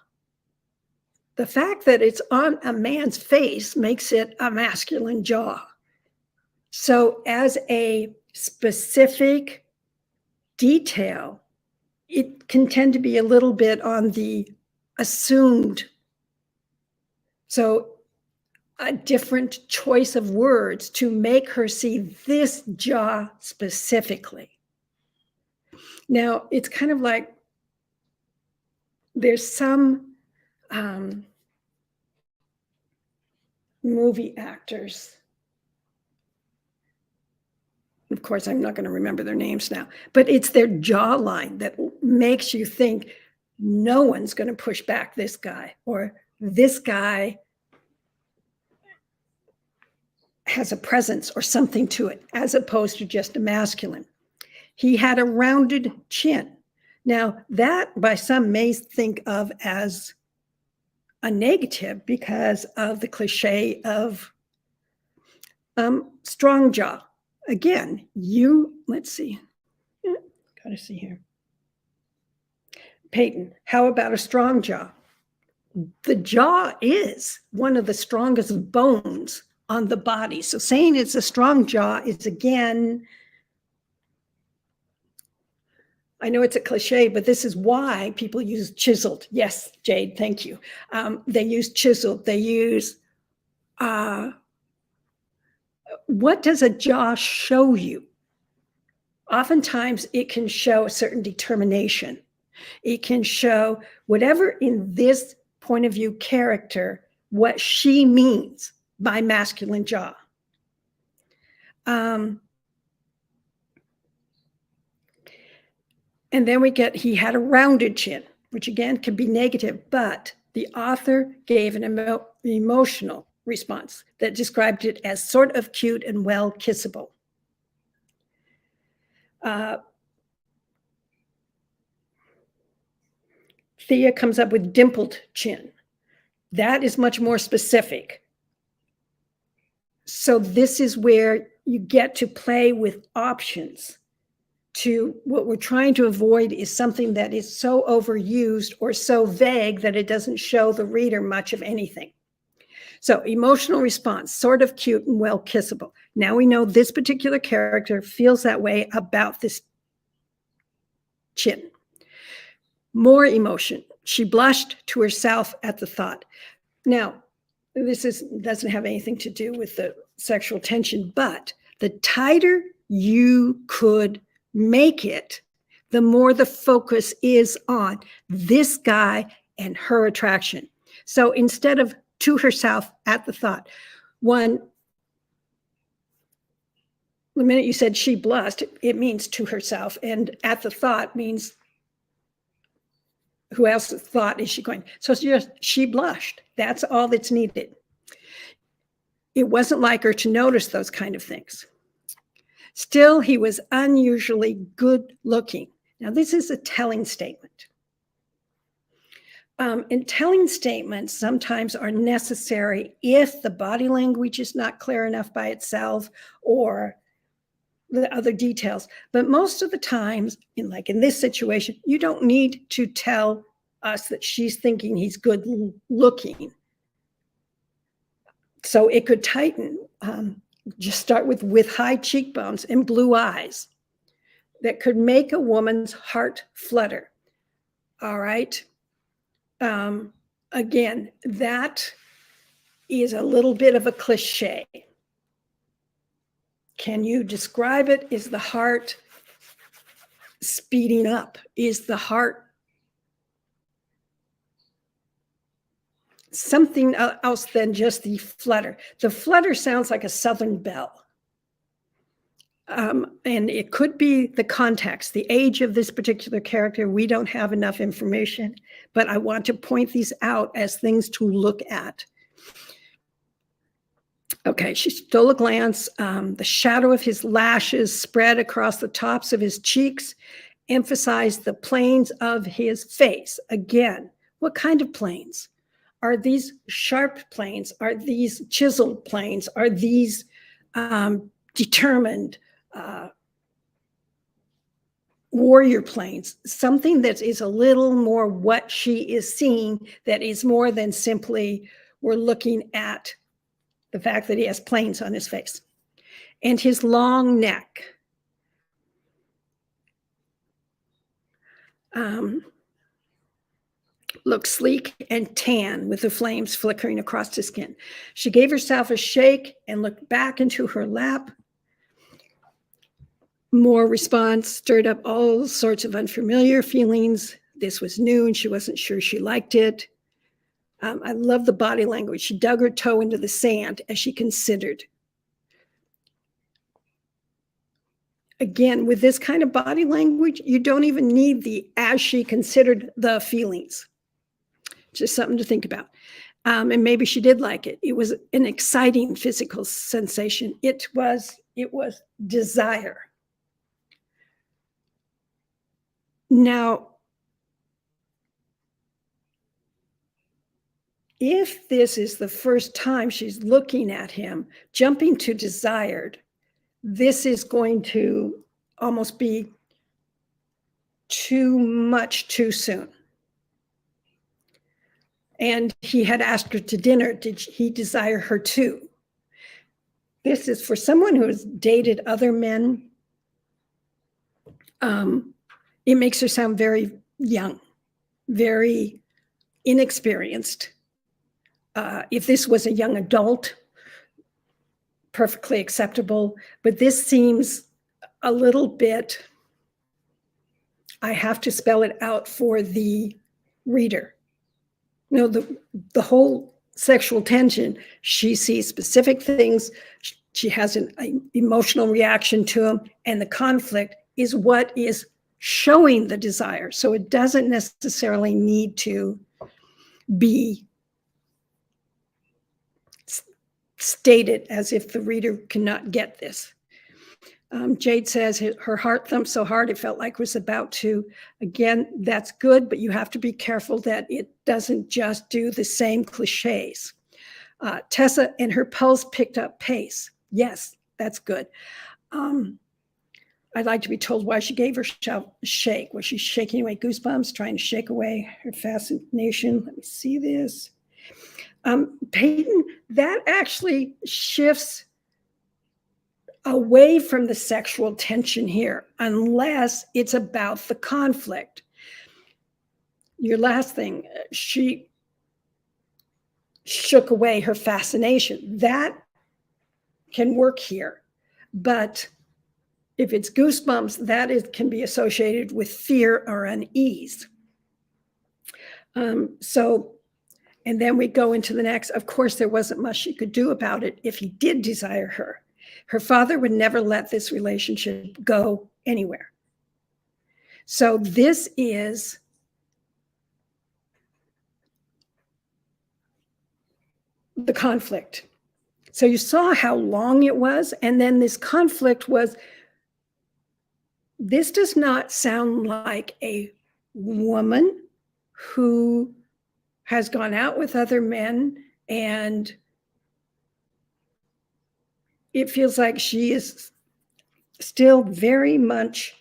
the fact that it's on a man's face makes it a masculine jaw. So as a specific detail, it can tend to be a little bit on the assumed. So a different choice of words to make her see this jaw specifically. Now, it's kind of like there's some movie actors. Of course, I'm not going to remember their names now, but it's their jawline that makes you think no one's going to push back this guy, or this guy has a presence or something to it, as opposed to just a masculine. He had a rounded chin. Now, that by some may think of as a negative because of the cliche of strong jaw. Again, let's see. Gotta see here. Peyton, how about a strong jaw? The jaw is one of the strongest bones on the body. So saying it's a strong jaw is, again, I know it's a cliche, but this is why people use chiseled. Yes, Jade, thank you. They use chiseled. They use, what does a jaw show you? Oftentimes it can show a certain determination. It can show whatever in this point of view character, what she means by masculine jaw. And then we get, he had a rounded chin, which again can be negative, but the author gave an emotional response that described it as sort of cute and well kissable. Thea comes up with dimpled chin. That is much more specific. So this is where you get to play with options. To what we're trying to avoid is something that is so overused or so vague that it doesn't show the reader much of anything. So emotional response, sort of cute and well kissable. Now we know this particular character feels that way about this chin. More emotion. She blushed to herself at the thought. Now, this doesn't have anything to do with the sexual tension, but the tighter you could make it, the more the focus is on this guy and her attraction. So instead of to herself at the thought, the minute you said she blushed, it means to herself, and at the thought means who else thought is she going? So it's just, she blushed. That's all that's needed. It wasn't like her to notice those kind of things. Still, he was unusually good looking. Now, this is a telling statement. And telling statements sometimes are necessary if the body language is not clear enough by itself or the other details. But most of the times, like in this situation, you don't need to tell us that she's thinking he's good looking. So it could tighten. Just start with high cheekbones and blue eyes that could make a woman's heart flutter. All right. Again, that is a little bit of a cliche. Can you describe it? Is the heart speeding up? Is the heart something else than just the flutter? The flutter sounds like a Southern belle. And it could be the context, the age of this particular character. We don't have enough information, but I want to point these out as things to look at. Okay, she stole a glance. The shadow of his lashes spread across the tops of his cheeks, emphasized the planes of his face. Again, what kind of planes? Are these sharp planes? Are these chiseled planes? Are these determined warrior planes? Something that is a little more what she is seeing, that is more than simply we're looking at the fact that he has planes on his face. And his long neck. Looked sleek and tan with the flames flickering across his skin. She gave herself a shake and looked back into her lap. More response stirred up all sorts of unfamiliar feelings. This was new and she wasn't sure she liked it. I love the body language. She dug her toe into the sand as she considered. Again, with this kind of body language, you don't even need the as she considered the feelings. Just something to think about. And maybe she did like it. It was an exciting physical sensation. It was desire. Now, if this is the first time she's looking at him, jumping to desired, this is going to almost be too much too soon. And he had asked her to dinner. Did he desire her too? This is for someone who has dated other men. It makes her sound very young, very inexperienced. If this was a young adult, perfectly acceptable. But this seems a little bit, I have to spell it out for the reader. You know, the whole sexual tension, she sees specific things. she has an emotional reaction to him, and the conflict is what is showing the desire. So it doesn't necessarily need to be stated as if the reader cannot get this. Jade says her heart thumped so hard it felt like it was about to. Again, that's good, but you have to be careful that it doesn't just do the same cliches. Tessa and her pulse picked up pace. Yes, that's good. I'd like to be told why she gave herself a shake. Was she shaking away goosebumps, trying to shake away her fascination? Let me see this. Peyton, that actually shifts away from the sexual tension here, unless it's about the conflict. Your last thing, she shook away her fascination. That can work here. But if it's goosebumps, that can be associated with fear or unease. And then we go into the next. Of course, there wasn't much she could do about it if he did desire her. Her father would never let this relationship go anywhere. So this is the conflict. So you saw how long it was, and then this conflict was, this does not sound like a woman who has gone out with other men, and it feels like she is still very much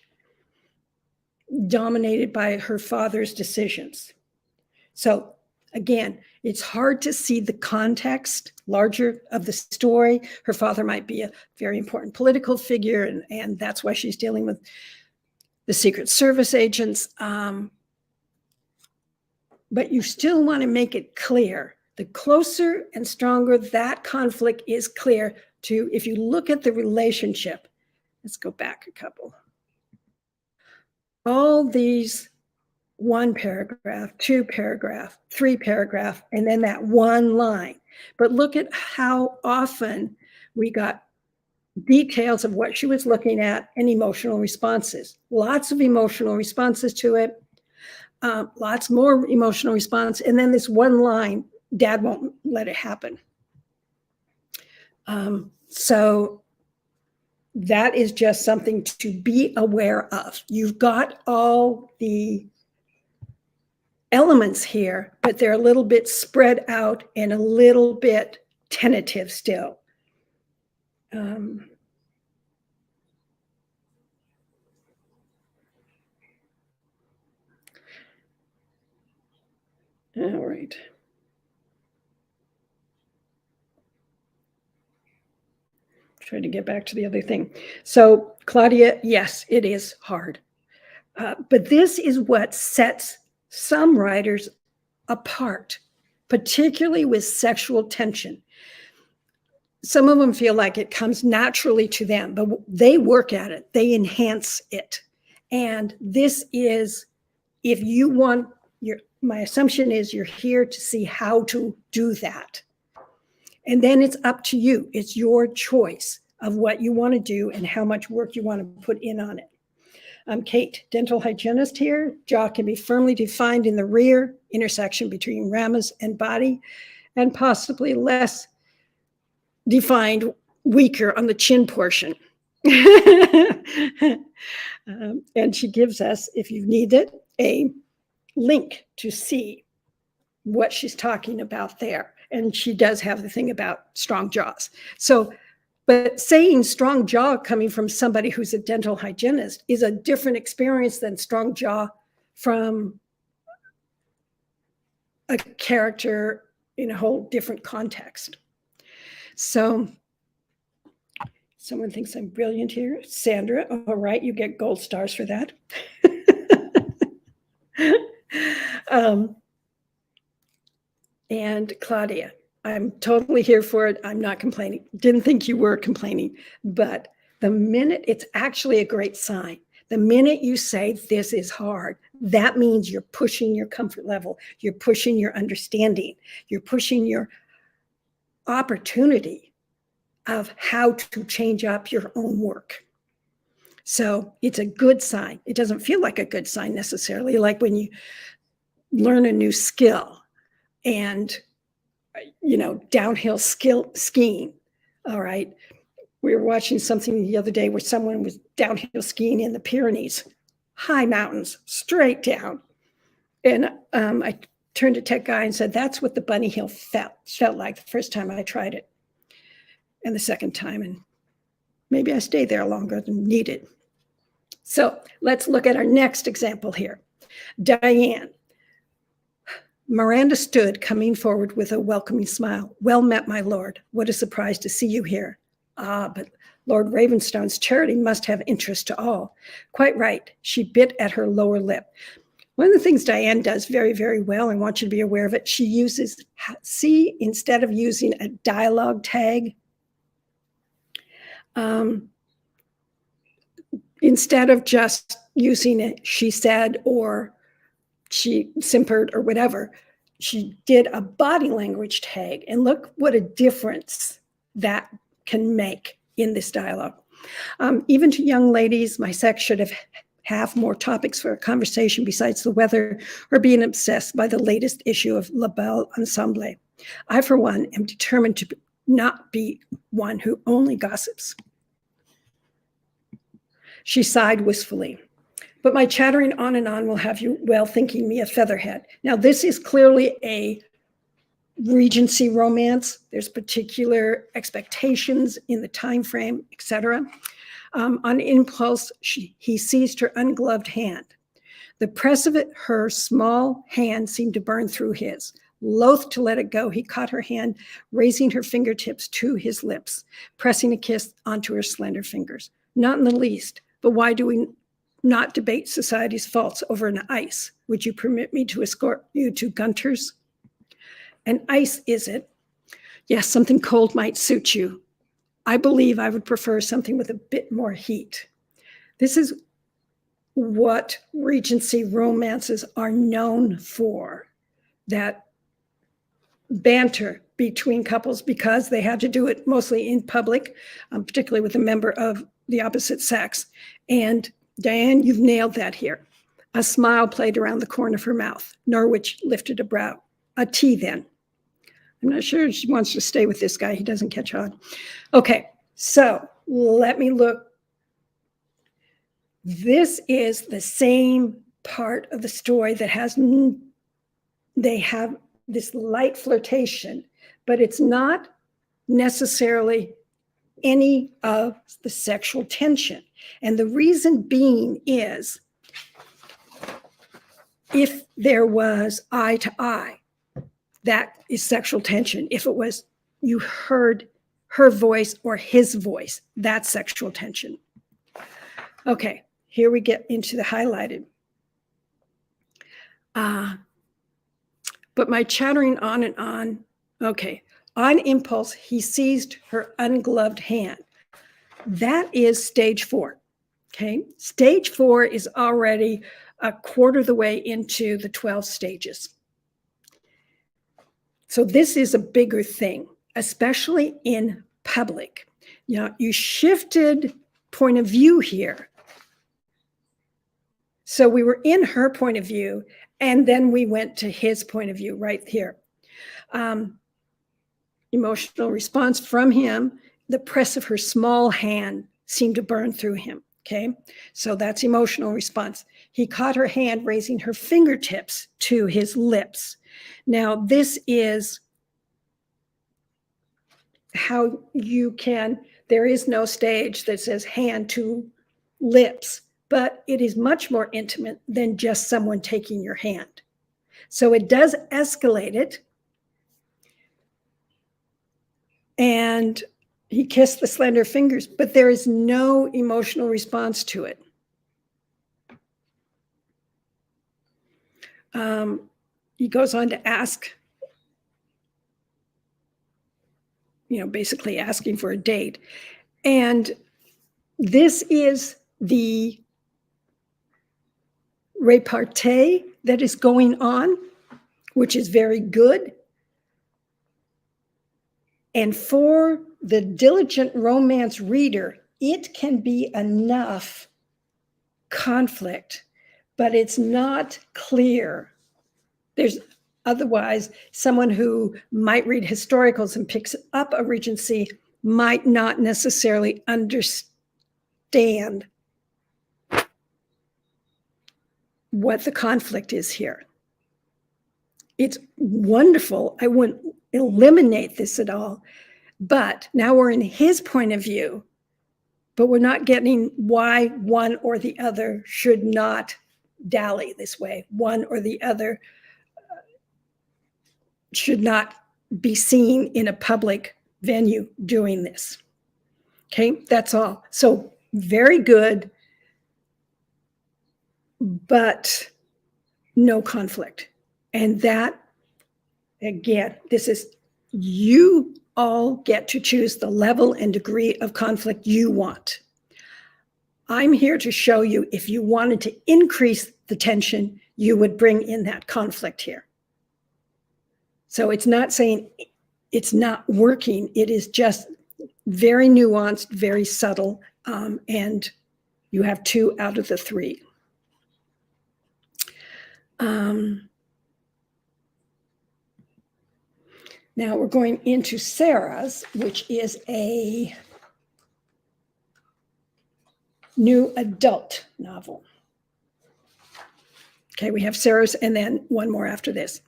dominated by her father's decisions. So again, it's hard to see the context larger of the story. Her father might be a very important political figure, and that's why she's dealing with the Secret Service agents. But you still want to make it clear. The closer and stronger that conflict is clear to, if you look at the relationship, let's go back a couple. All these 1 paragraph, 2 paragraph, 3 paragraph, and then that one line. But look at how often we got details of what she was looking at and emotional responses. Lots of emotional responses to it. Lots more emotional response. And then this one line, Dad won't let it happen. So that is just something to be aware of. You've got all the elements here, but they're a little bit spread out and a little bit tentative still. All right. Try to get back to the other thing. So Claudia, yes, it is hard. But this is what sets some writers apart, particularly with sexual tension. Some of them feel like it comes naturally to them, but they work at it. They enhance it. And this is, if you want, my assumption is you're here to see how to do that. And then it's up to you. It's your choice of what you want to do and how much work you want to put in on it. Kate, dental hygienist here. Jaw can be firmly defined in the rear, intersection between ramus and body, and possibly less defined, weaker on the chin portion. And she gives us, if you need it, a link to see what she's talking about there. And she does have the thing about strong jaws. So, but saying strong jaw coming from somebody who's a dental hygienist is a different experience than strong jaw from a character in a whole different context. So someone thinks I'm brilliant here. Sandra, all right, you get gold stars for that. And Claudia, I'm totally here for it. I'm not complaining. Didn't think you were complaining, but the minute, it's actually a great sign. The minute you say this is hard, that means you're pushing your comfort level. You're pushing your understanding. You're pushing your opportunity of how to change up your own work. So it's a good sign. It doesn't feel like a good sign necessarily, like when you learn a new skill and, downhill skiing. All right. We were watching something the other day where someone was downhill skiing in the Pyrenees, high mountains, straight down. And I turned to Tech Guy and said, that's what the bunny hill felt like the first time I tried it. And the second time, and maybe I stayed there longer than needed. So let's look at our next example here. Diane. Miranda stood, coming forward with a welcoming smile. Well met, my lord. What a surprise to see you here. Ah, but Lord Ravenstone's charity must have interest to all. Quite right. She bit at her lower lip. One of the things Diane does very, very well, I want you to be aware of it, she uses, see, instead of using a dialogue tag, instead of just using it, she said, or she simpered or whatever, she did a body language tag. And look what a difference that can make in this dialogue. Even to young ladies, my sex should have more topics for a conversation besides the weather or being obsessed by the latest issue of La Belle Ensemble. I, for one, am determined to not be one who only gossips. She sighed wistfully. But my chattering on and on will have you well thinking me a featherhead. Now, this is clearly a Regency romance. There's particular expectations in the time frame, etc. On impulse, he seized her ungloved hand. The press of her small hand seemed to burn through his. Loath to let it go, he caught her hand, raising her fingertips to his lips, pressing a kiss onto her slender fingers. Not in the least, but why do we not debate society's faults over an ice? Would you permit me to escort you to Gunter's? An ice, is it? Yes, something cold might suit you. I believe I would prefer something with a bit more heat. This is what Regency romances are known for, that banter between couples, because they had to do it mostly in public, particularly with a member of the opposite sex. And Diane, you've nailed that here. A smile played around the corner of her mouth. Norwich lifted a brow. A tea, then. I'm not sure she wants to stay with this guy. He doesn't catch on. Okay, so let me look. This is the same part of the story that has, they have this light flirtation, but it's not necessarily any of the sexual tension. And the reason being is, if there was eye to eye, that is sexual tension. If it was, you heard her voice or his voice, that's sexual tension. Okay, here we get into the highlighted. But my chattering on and on, okay. On impulse, he seized her ungloved hand. That is stage 4, okay? Stage 4 is already a quarter of the way into the 12 stages. So this is a bigger thing, especially in public. You know, you shifted point of view here. So we were in her point of view, and then we went to his point of view right here. Emotional response from him, the press of her small hand seemed to burn through him, okay? So that's emotional response. He caught her hand, raising her fingertips to his lips. Now, this is how you can, there is no stage that says hand to lips, but it is much more intimate than just someone taking your hand. So it does escalate it. And he kissed the slender fingers, but there is no emotional response to it. He goes on to ask, you know, basically asking for a date. And this is the repartee that is going on, which is very good. And for the diligent romance reader, it can be enough conflict, but it's not clear. There's otherwise someone who might read historicals and picks up a Regency might not necessarily understand what the conflict is here. It's wonderful. I wouldn't eliminate this at all, but now we're in his point of view, but we're not getting why one or the other should not dally this way. One or the other should not be seen in a public venue doing this. Okay, that's all. So very good, but no conflict. And that, again, this is, you all get to choose the level and degree of conflict you want. I'm here to show you if you wanted to increase the tension, you would bring in that conflict here. So it's not saying it's not working. It is just very nuanced, very subtle, and you have 2 out of the 3. Now we're going into Sarah's, which is a new adult novel. Okay, we have Sarah's and then one more after this.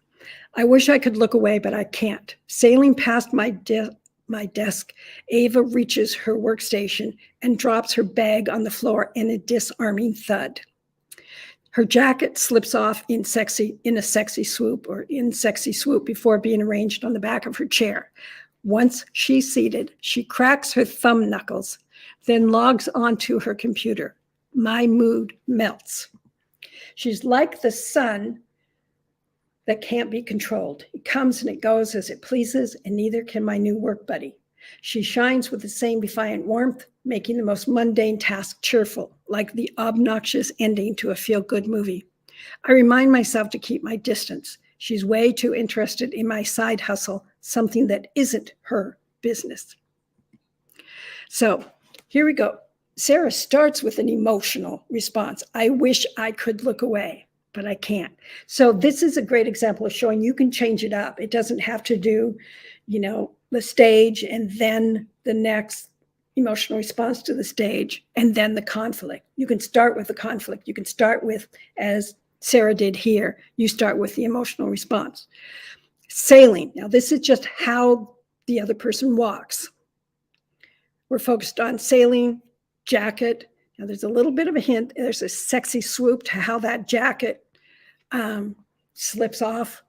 I wish I could look away, but I can't. Sailing past my desk, Ava reaches her workstation and drops her bag on the floor in a disarming thud. Her jacket slips off in a sexy swoop before being arranged on the back of her chair. Once she's seated, she cracks her thumb knuckles, then logs onto her computer. My mood melts. She's like the sun that can't be controlled. It comes and it goes as it pleases, and neither can my new work buddy. She shines with the same defiant warmth, making the most mundane task cheerful, like the obnoxious ending to a feel-good movie. I remind myself to keep my distance. She's way too interested in my side hustle, something that isn't her business. So here we go. Sarah starts with an emotional response. I wish I could look away, but I can't. So this is a great example of showing you can change it up. It doesn't have to do, the stage and then the next emotional response to the stage and then the conflict. You can start with the conflict. You can start with, as Sarah did here, you start with the emotional response. Sailing. Now this is just how the other person walks. We're focused on sailing, jacket. Now there's a little bit of a hint. There's a sexy swoop to how that jacket slips off.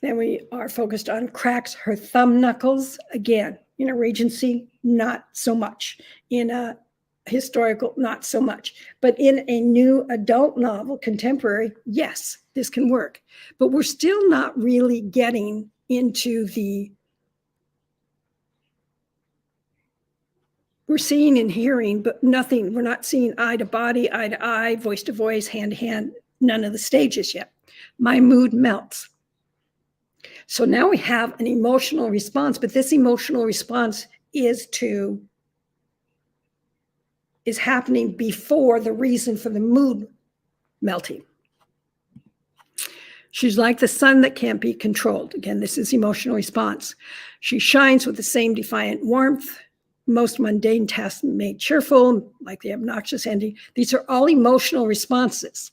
Then we are focused on cracks her thumb knuckles. Again, in a Regency, not so much. In a historical, not so much. But in a new adult novel, contemporary, yes, this can work. But we're still not really getting into we're seeing and hearing, but nothing. We're not seeing eye to body, eye to eye, voice to voice, hand to hand, none of the stages yet. My mood melts. So now we have an emotional response, but this emotional response is happening before the reason for the mood melting. She's like the sun that can't be controlled. Again, this is emotional response. She shines with the same defiant warmth. Most mundane tasks made cheerful, like the obnoxious ending. These are all emotional responses.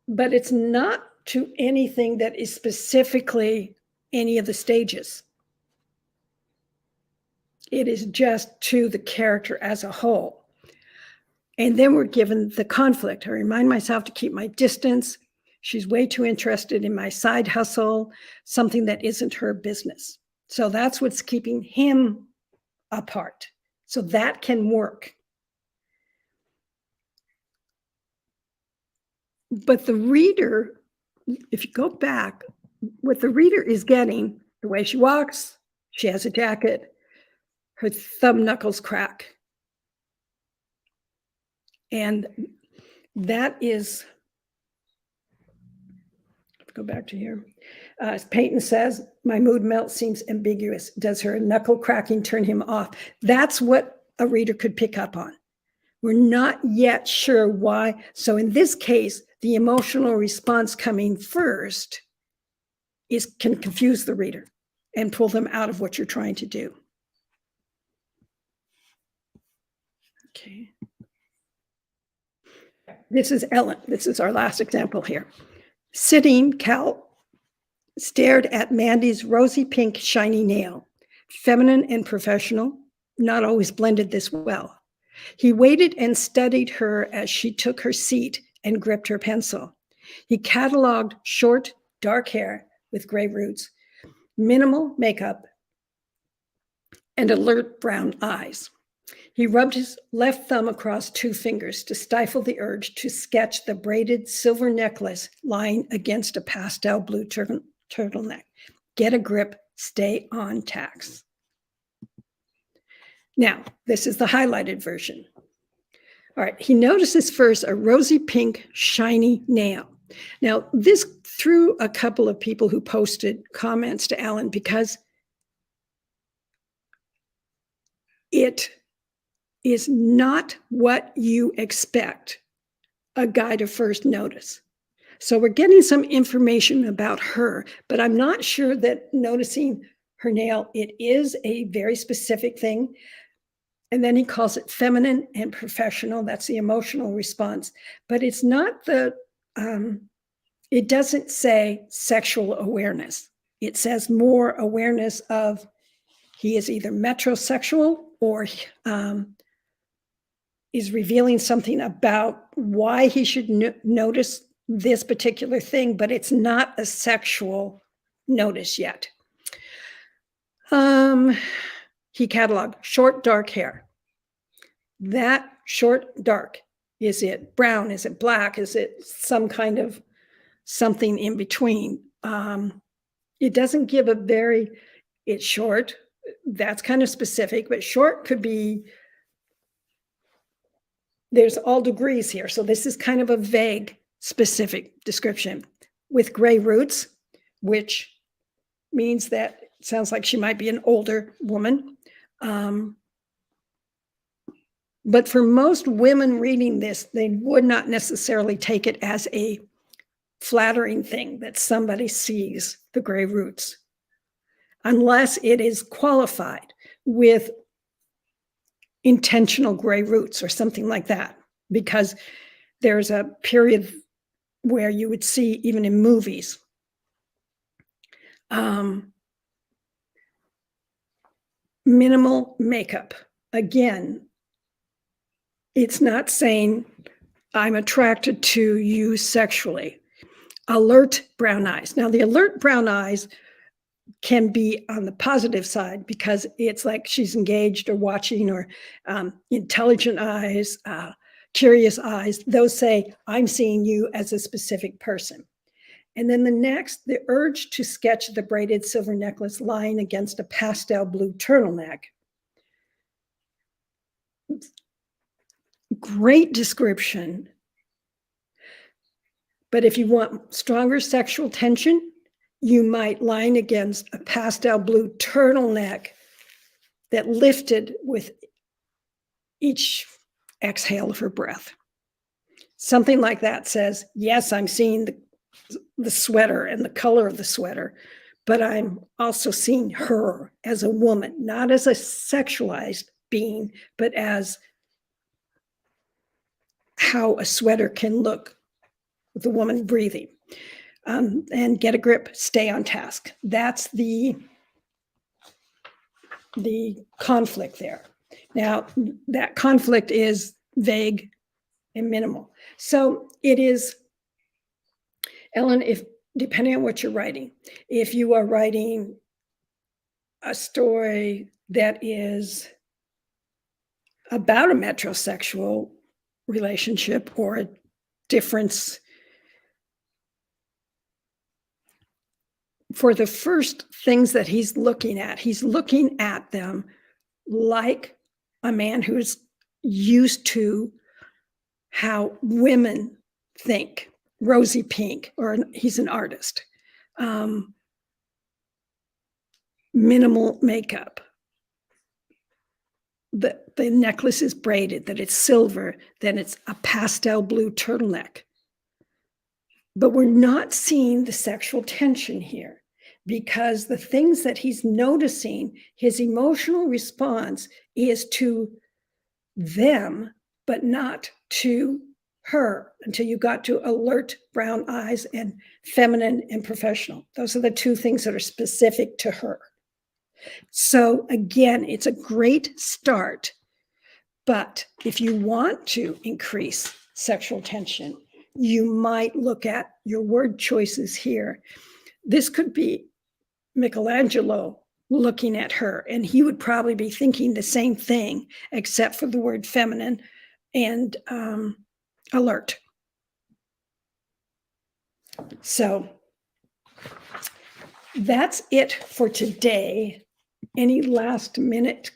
But it's not to anything that is specifically any of the stages. It is just to the character as a whole. And then we're given the conflict. I remind myself to keep my distance. She's way too interested in my side hustle, something that isn't her business. So that's what's keeping him apart. So that can work. But the reader, if you go back, what the reader is getting, the way she walks, she has a jacket, her thumb knuckles crack. And that is, go back to here. As Peyton says, My mood melt seems ambiguous. Does her knuckle cracking turn him off? That's what a reader could pick up on. We're not yet sure why. So in this case, the emotional response coming first can confuse the reader and pull them out of what you're trying to do. Okay. This is Ellen. This is our last example here. Sitting, Cal stared at Mandy's rosy pink shiny nail. Feminine and professional, not always blended this well. He waited and studied her as she took her seat and gripped her pencil. He cataloged short, dark hair with gray roots, minimal makeup, and alert brown eyes. He rubbed his left thumb across two fingers to stifle the urge to sketch the braided silver necklace lying against a pastel blue turtleneck. Get a grip, stay on task. Now, this is the highlighted version. All right, he notices first a rosy pink shiny nail. Now, this threw a couple of people who posted comments to Alan because it is not what you expect a guy to first notice. So we're getting some information about her, but I'm not sure that noticing her nail, it is a very specific thing. And then he calls it feminine and professional. That's the emotional response. But it's not it doesn't say sexual awareness. It says more awareness of he is either metrosexual or is revealing something about why he should notice this particular thing, but it's not a sexual notice yet. He cataloged short, dark hair. That short, dark, is it brown? Is it black? Is it some kind of something in between? It doesn't give it's short. That's kind of specific, but short could be, there's all degrees here. So this is kind of a vague, specific description. With gray roots, which means that it sounds like she might be an older woman. But for most women reading this, they would not necessarily take it as a flattering thing that somebody sees the gray roots, unless it is qualified with intentional gray roots or something like that, because there's a period where you would see, even in movies, minimal makeup. Again, it's not saying I'm attracted to you sexually. Alert brown eyes. Now, the alert brown eyes can be on the positive side because it's like she's engaged or watching, or intelligent eyes, curious eyes. Those say, I'm seeing you as a specific person. And then the next, the urge to sketch the braided silver necklace lying against a pastel blue turtleneck. Great description. But if you want stronger sexual tension, you might line against a pastel blue turtleneck that lifted with each exhale of her breath. Something like that says, yes, I'm seeing the sweater and the color of the sweater, but I'm also seeing her as a woman, not as a sexualized being, but as how a sweater can look with a woman breathing. And get a grip, stay on task. That's the conflict there. Now, that conflict is vague and minimal. So it is, Ellen, if depending on what you're writing, if you are writing a story that is about a metrosexual relationship or a difference, for the first things that he's looking at them like a man who's used to how women think, rosy pink, or he's an artist. minimal makeup, that the necklace is braided, that it's silver, then it's a pastel blue turtleneck. But we're not seeing the sexual tension here because the things that he's noticing, his emotional response is to them, but not to her until you got to alert, brown eyes, and feminine and professional. Those are the two things that are specific to her. So again, it's a great start. But if you want to increase sexual tension, you might look at your word choices here. This could be Michelangelo looking at her, and he would probably be thinking the same thing, except for the word feminine and alert. So that's it for today. Any last minute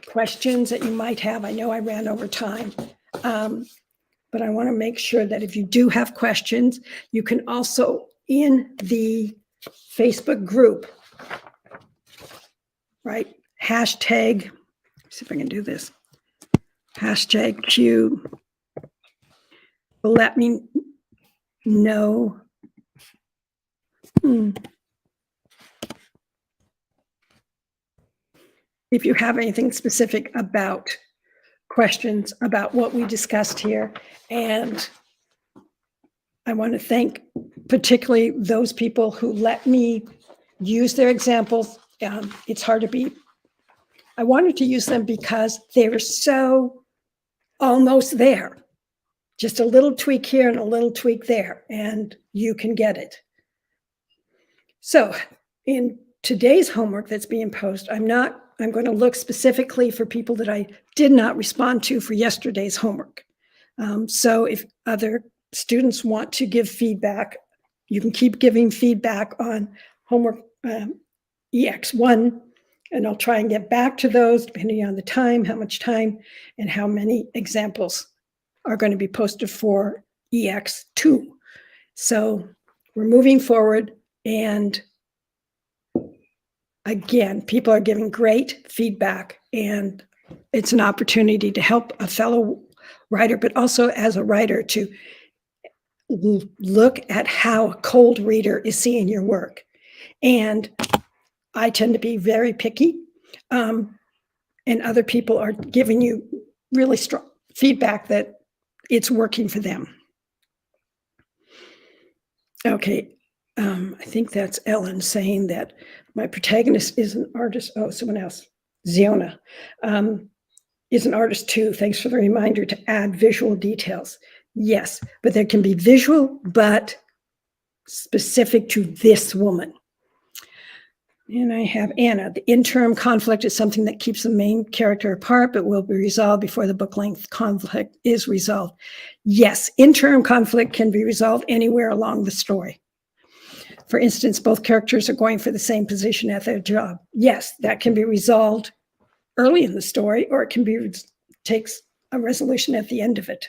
questions that you might have? I know I ran over time, but I want to make sure that if you do have questions, you can also in the Facebook group, right? Hashtag, see if I can do this. Hashtag Q. Let me know. If you have anything specific about questions about what we discussed here. And I want to thank particularly those people who let me use their examples. It's hard to beat. I wanted to use them because they were so almost there. Just a little tweak here and a little tweak there, and you can get it. So in today's homework that's being posted, I'm going to look specifically for people that I did not respond to for yesterday's homework. So if other students want to give feedback, you can keep giving feedback on homework EX1, and I'll try and get back to those depending on the time, how much time, and how many examples are going to be posted for EX2. So we're moving forward, and again, people are giving great feedback, and it's an opportunity to help a fellow writer, but also as a writer to look at how a cold reader is seeing your work. And I tend to be very picky, and other people are giving you really strong feedback that it's working for them. Okay, I think that's Ellen saying that my protagonist is an artist. Oh, someone else. Ziona is an artist too. Thanks for the reminder to add visual details. Yes, but there can be visual, but specific to this woman. And I have Anna. The interim conflict is something that keeps the main character apart, but will be resolved before the book-length conflict is resolved. Yes, interim conflict can be resolved anywhere along the story. For instance, both characters are going for the same position at their job. Yes, that can be resolved early in the story, or it can be takes a resolution at the end of it.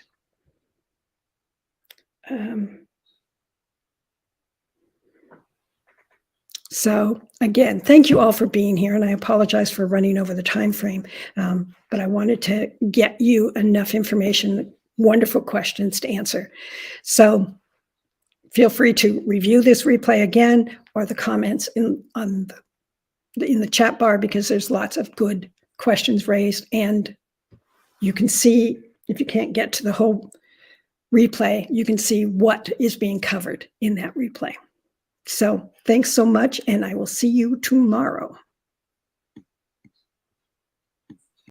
So again, thank you all for being here, and I apologize for running over the time frame, but I wanted to get you enough information, wonderful questions to answer. So feel free to review this replay again, or the comments in the chat bar, because there's lots of good questions raised, and you can see, if you can't get to the whole replay, you can see what is being covered in that replay. So thanks so much, and I will see you tomorrow.